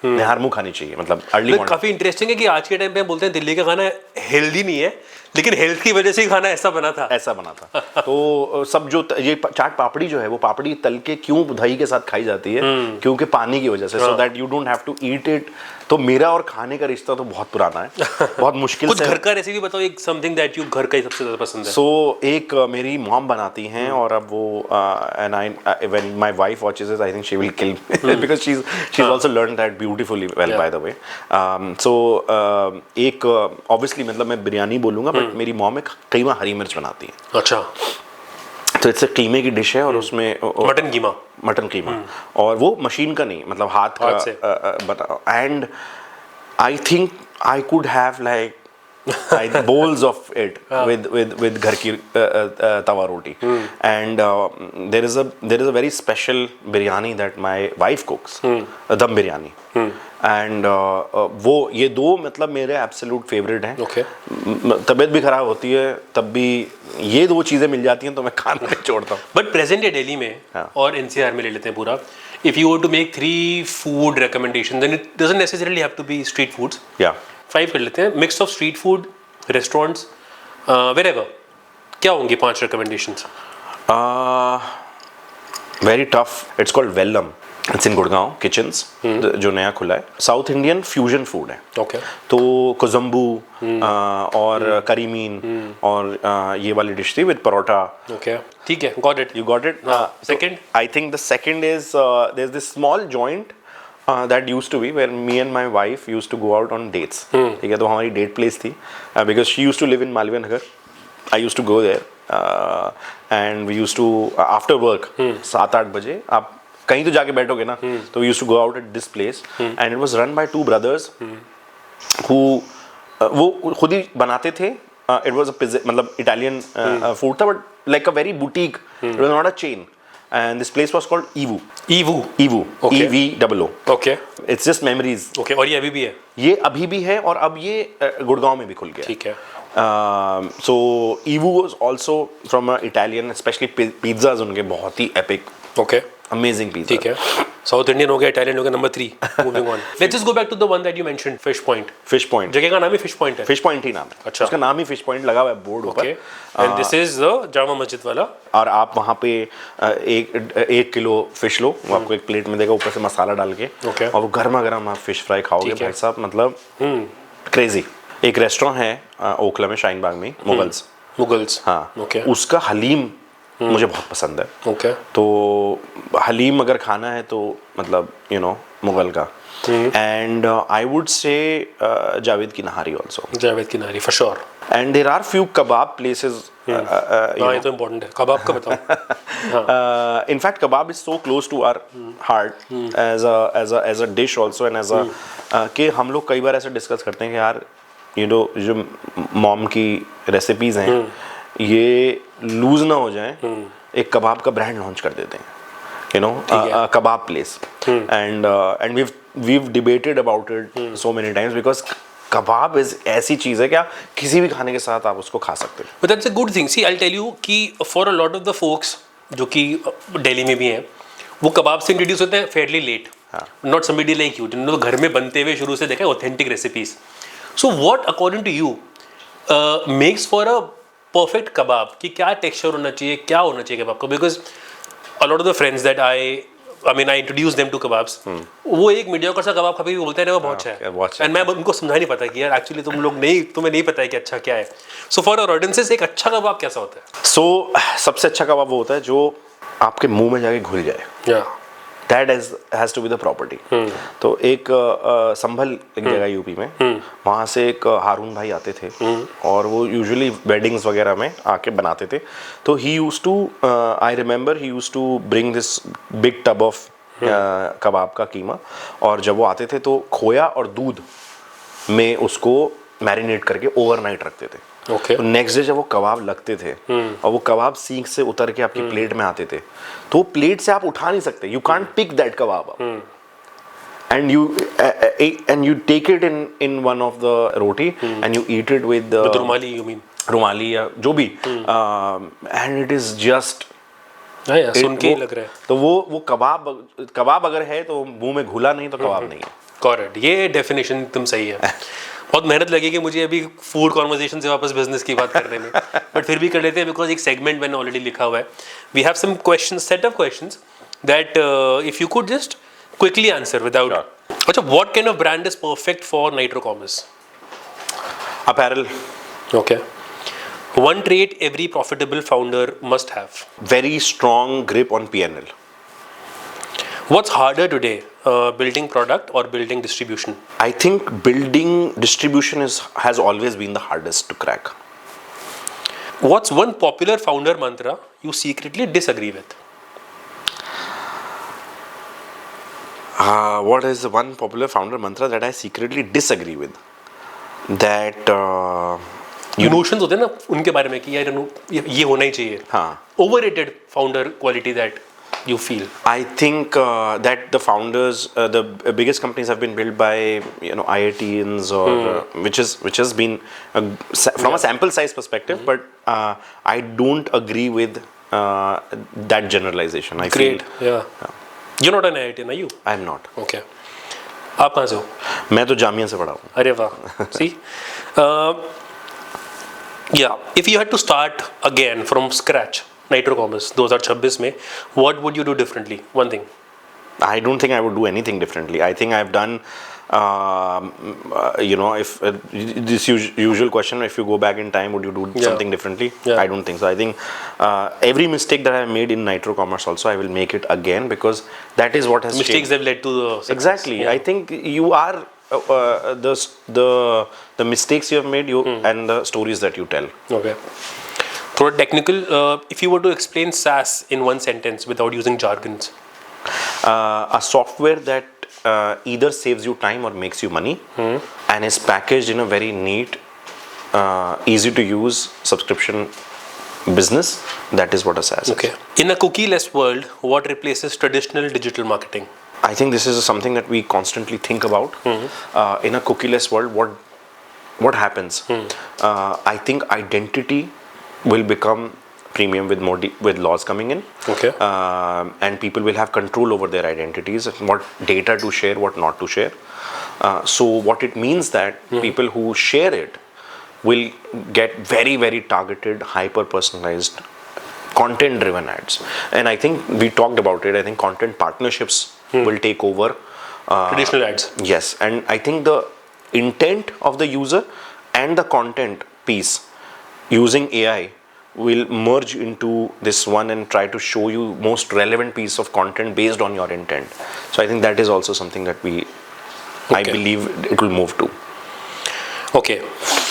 निहारमू खानी चाहिए, मतलब अर्ली मॉर्निंग. काफी इंटरेस्टिंग है कि आज के टाइम पे हम बोलते हैं दिल्ली का खाना हेल्दी नहीं है, लेकिन हेल्थ की वजह से ही खाना ऐसा बना था. तो सब जो ये चाट पापड़ी जो है, वो पापड़ी तल के क्यों दही के साथ खाई जाती है? क्योंकि पानी की वजह से, so that you don't have to eat it. तो मेरा और खाने का रिश्ता तो बहुत पुराना है, बहुत मुश्किल कुछ से. घर का रेसिपी बताओ, एक समथिंग दैट यू घर का ही सबसे ज्यादा पसंद है. सो एक मेरी मॉम बनाती हैं, और अब वो and I when my wife watches it I think she will kill because she is also learn that beautifully well by the way. So एक ऑब्वियसली मतलब मैं बिरयानी बोलूंगा, बट मेरी मॉम एक कीमा हरी मिर्च बनाती है. अच्छा. तो इट्स कीमे की डिश है, और उसमें मटन कीमा, और वो मशीन का नहीं, मतलब हाथ का बना. And I think I could have like bowls of it with घर की तवा रोटी. And there is a very special biryani that my wife cooks, दम बिरयानी. एंड वो ये दो मतलब मेरे एब्सोल्यूट फेवरेट हैं. Okay. तबीयत भी खराब होती है तब भी ये दो चीज़ें मिल जाती हैं तो मैं खाना नहीं छोड़ता हूँ. बट प्रेजेंट है दिल्ली में और एनसीआर में ले लेते हैं पूरा. If you want to make 3 food recommendation, then it doesn't necessarily have to be street foods. 5 कर लेते हैं, mix of street food, restaurants, wherever. क्या होंगे 5 recommendations? Very tough. It's called Vellam. It's in Gurgaon kitchens, जो नया खुला है. साउथ इंडियन फ्यूजन फूड है. ओके. तो कोजम्बू और करीमीन और ये वाली डिश थी विद परोठा. ओके. ठीक है. Got it. You got it? Second? I think the second is there's this small joint That used to be where me and my wife used to go out on dates. ठीक है, तो हमारी date place थी because she used to live in Malviya Nagar. I used to go there and we used to after work 7-8 बजे आप कहीं तो जाके बैठोगे ना, तो we used to go out at this place and it was run by two brothers who वो खुद ही बनाते थे. It was a pizza, मतलब Italian food था, but like a very boutique. It was not a chain. And this place was called Evu. Evu. Okay. EVOO. Okay. It's just memories. Okay. और ये अभी भी है? ये अभी भी है और अब ये गुड़गांव में भी खुल गया. ठीक है. So Evu was also from an Italian, especially pizzas उनके बहुत ही epic. Okay. Amazing pizza. ठीक है. South Indian हो गया, Italian हो गया, number 3. Moving on. Let's just go back to the one that you mentioned, Fish Point. Fish Point. जगह का नाम ही Fish Point है. Fish Point ही नाम है. अच्छा. उसका नाम ही Fish Point लगा हुआ है बोर्ड ऊपर. Okay. And this is the Jama Masjid वाला. और आप वहाँ पे 1 किलो फिश लो, वो आपको एक प्लेट में देगा ऊपर से मसाला डाल के. Okay. और वो गर्मा गर्म आप फिश फ्राई खाओगे भाई साहब, मतलब क्रेजी. एक रेस्टोरेंट है ओखला में, शाहीन बाग में, मुगल्स. हाँ. Okay. उसका हलीम मुझे बहुत पसंद है. Okay. तो हलीम अगर खाना है तो मतलब मुगल का. And I would say Javed की नहारी ऑल्सो. जावेद की nihari for sure. And there are few kebab places. ये तो इम्पोर्टेंट है. कबाब का बताओ. In fact, kebab is so close to our heart as a dish also and as a कि हम लोग कई बार ऐसे डिस्कस करते हैं कि यार जो मॉम की रेसिपीज हैं ये लूज ना हो जाए, एक कबाब का ब्रांड लॉन्च कर देते हैं, kebab place. And we've debated about it so many times because kebab is ऐसी चीज़ है कि आप किसी भी खाने के साथ आप उसको खा सकते हैं. But that's a good thing. See, I'll tell you कि for a lot of the folks जो कि दिल्ली में भी हैं, वो कबाब से इंट्रोड्यूस होते हैं fairly late. Not somebody like you जिन्होंने घर में बनते हुए शुरू से देखा है authentic recipes. So what according to you makes for a perfect kebab? कि क्या texture होना चाहिए, क्या होना चाहिए कबाब का? Because a lot of the friends that I introduce them to kebabs. वो एक मीडियोकर सा कबाब कभी भी बोलते हैं वो बहुत अच्छा है. And मैं उनको समझा नहीं पता कि यार एक्चुअली तुम्हें नहीं पता है कि अच्छा क्या है. So for our audiences एक अच्छा कबाब कैसा होता है? So सबसे अच्छा कबाब वो होता है जो आपके मुंह में जाके घुल जाए. Yeah. That has to be the property. तो एक संभल एक जगह यूपी में, वहाँ से एक हारून भाई आते थे और वो यूजुअली वेडिंग्स वगैरह में आके बनाते थे. तो he used to I remember he used to bring this big tub of कबाब का कीमा, और जब वो आते थे तो खोया और दूध में उसको मैरिनेट करके ओवरनाइट रखते थे. Okay. तो नेक्स्ट डे जब वो कबाब लगते थे और वो कबाब सीख से उतर के आपकी प्लेट में आते थे, तो प्लेट से आप उठा नहीं सकते. You can't pick that kebab and you take it in one of the roti and you eat it with rumali. You mean रुमाली या जो भी, एंड इट इज जस्ट सुन के ही लग रहा है. तो वो कबाब अगर है तो मुंह में घुला नहीं तो कबाब नहीं है. करेक्ट. ये डेफिनेशन तुम सही है. बहुत मेहनत लगेगी मुझे अभी फूड कॉन्वर्सेशन से वापस बिजनेस की बात करने में, बट फिर भी कर लेते हैं बिकॉज एक सेगमेंट मैंने ऑलरेडी लिखा हुआ है. We have some questions, set of questions that if you could just quickly answer without. अच्छा, what kind of brand is perfect for nitro commerce? Apparel. Okay. One trait every profitable founder must have? Very strong grip on P&L. What's harder today, building product or building distribution? I think building distribution has always been the hardest to crack. What's one popular founder mantra you secretly disagree with? What is the one popular founder mantra that I secretly disagree with? That Emotions होते हैं ना उनके बारे में कि यार ये होना ही चाहिए. हाँ. Overrated founder quality that you feel? I think that the founders, the biggest companies have been built by IITians or which has been from a sample size perspective, but I don't agree with that generalization. I Great. feel, yeah. You're not an IITian, are you? I'm not. Okay. आप कहाँ से हो? मैं तो जामिया से पढ़ा हूँ. अरे वाह. See, yeah. If you had to start again from scratch, nitro commerce 2026 में, what would you do differently? One thing. I don't think I would do anything differently. I think I've done if this usual question, if you go back in time, would you do something differently? Yeah. I don't think so. I think every mistake that I have made in Nitro Commerce also, I will make it again, because that is what has Mistakes changed. have led to the success. Exactly. Yeah. I think you are the mistakes you have made, and the stories that you tell. Okay. Through technical, if you were to explain SaaS in one sentence without using jargons. A software that either saves you time or makes you money, and is packaged in a very neat, easy to use subscription business. That is what a SaaS is. Okay. In a cookie-less world, what replaces traditional digital marketing? I think this is something that we constantly think about. In a cookieless world, what happens? I think identity will become premium with more with laws coming in. Okay. And people will have control over their identities, what data to share, what not to share. So what it means that people who share it will get very, very targeted, hyper personalized, content driven ads. And I think we talked about it. I think content partnerships will take over Traditional ads. Yes, and I think the intent of the user and the content piece using AI will merge into this one and try to show you most relevant piece of content based on your intent. So I think that is also something that I believe it will move to. Okay.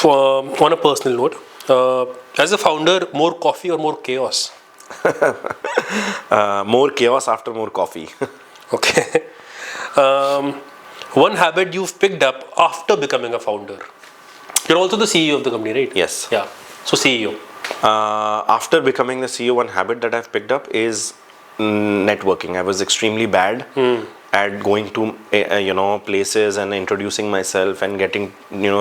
On a personal note, as a founder, more coffee or more chaos? More chaos after more coffee. Okay. One habit you've picked up after becoming a founder. You're also the CEO of the company, right? Yes. Yeah. So CEO. After becoming the CEO, one habit that I've picked up is networking. I was extremely bad at going to places and introducing myself and getting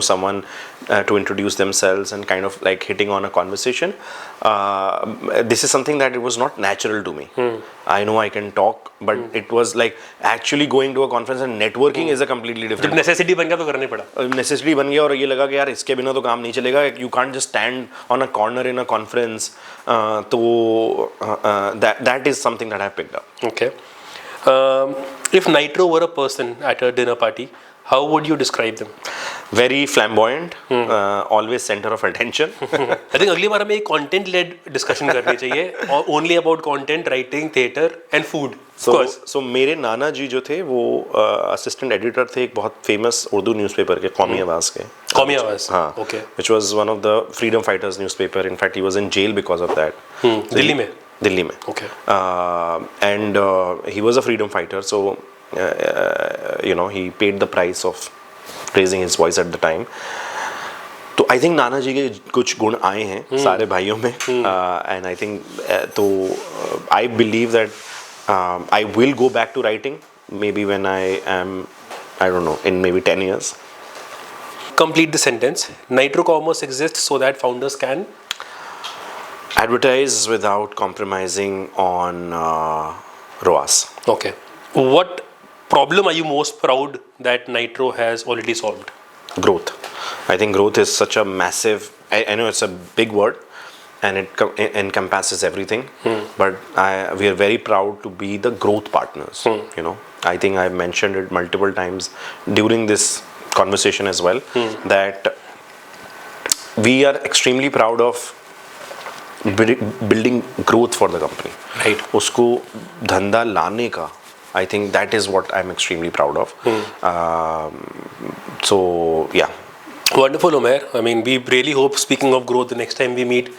someone to introduce themselves and kind of like hitting on a conversation. This is something that it was not natural to me. I know I can talk, but it was like actually going to a conference and networking is a completely different. जब necessity बन गया तो करना ही पड़ा. Necessity बन गया और ये लगा कि यार इसके बिना तो काम नहीं चलेगा. You can't just stand on a corner in a conference. तो that is something that I picked up. Okay. If Nitro were a person at a dinner party, how would you describe them? Very flamboyant, always center of attention. I think अगली बार हमें एक content-led discussion करनी चाहिए, only about content, writing, theatre and food. So मेरे नाना जी जो थे वो assistant editor थे एक बहुत famous उर्दू newspaper के कौमी आवाज़ के. कौमी आवाज़. हाँ. Okay. Which was one of the freedom fighters newspaper. In fact, he was in jail because of that. Delhi में. दिल्ली में. Okay. And he was a freedom fighter, so he paid the price of raising his voice at the time. तो I think नाना जी के कुछ गुण आए हैं सारे भाइयों में, and I think I believe that I will go back to writing maybe when I am, I don't know, in maybe 10 years. Complete the sentence. Nitro Commerce exists so that founders can advertise without compromising on ROAS. Okay. What problem are you most proud that Nitro has already solved? Growth. I think growth is such a massive, I know it's a big word and it encompasses everything, but we are very proud to be the growth partners. I think I've mentioned it multiple times during this conversation as well, that we are extremely proud of building growth for the company. Right. उसको धंधा लाने का, I think that is what I'm extremely proud of. So yeah. Wonderful, Umair. I mean, we really hope, speaking of growth, the next time we meet,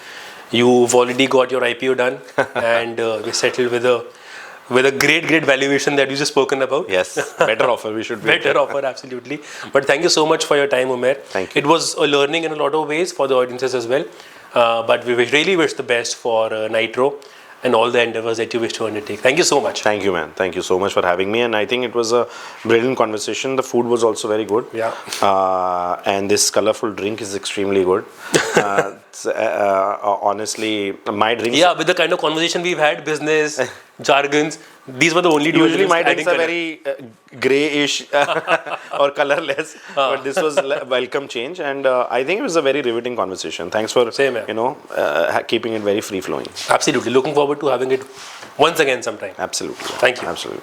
you've already got your IPO done and we're settled with a great valuation that you just spoken about. Yes, better offer we should be. Better offer, absolutely. But thank you so much for your time, Umair. Thank you. It was a learning in a lot of ways for the audiences as well. But we really wish the best for Nitro and all the endeavors that you wish to undertake. Thank you so much. Thank you, man. Thank you so much for having me. And I think it was a brilliant conversation. The food was also very good. Yeah. And this colorful drink is extremely good. Honestly, my drinks... Yeah, with the kind of conversation we've had, business, jargons, these were the only two. Usually my drinks are very greyish or colorless. But this was a welcome change. And I think it was a very riveting conversation. Thanks for, keeping it very free-flowing. Absolutely. Looking forward to having it once again sometime. Absolutely. Thank you. Absolutely.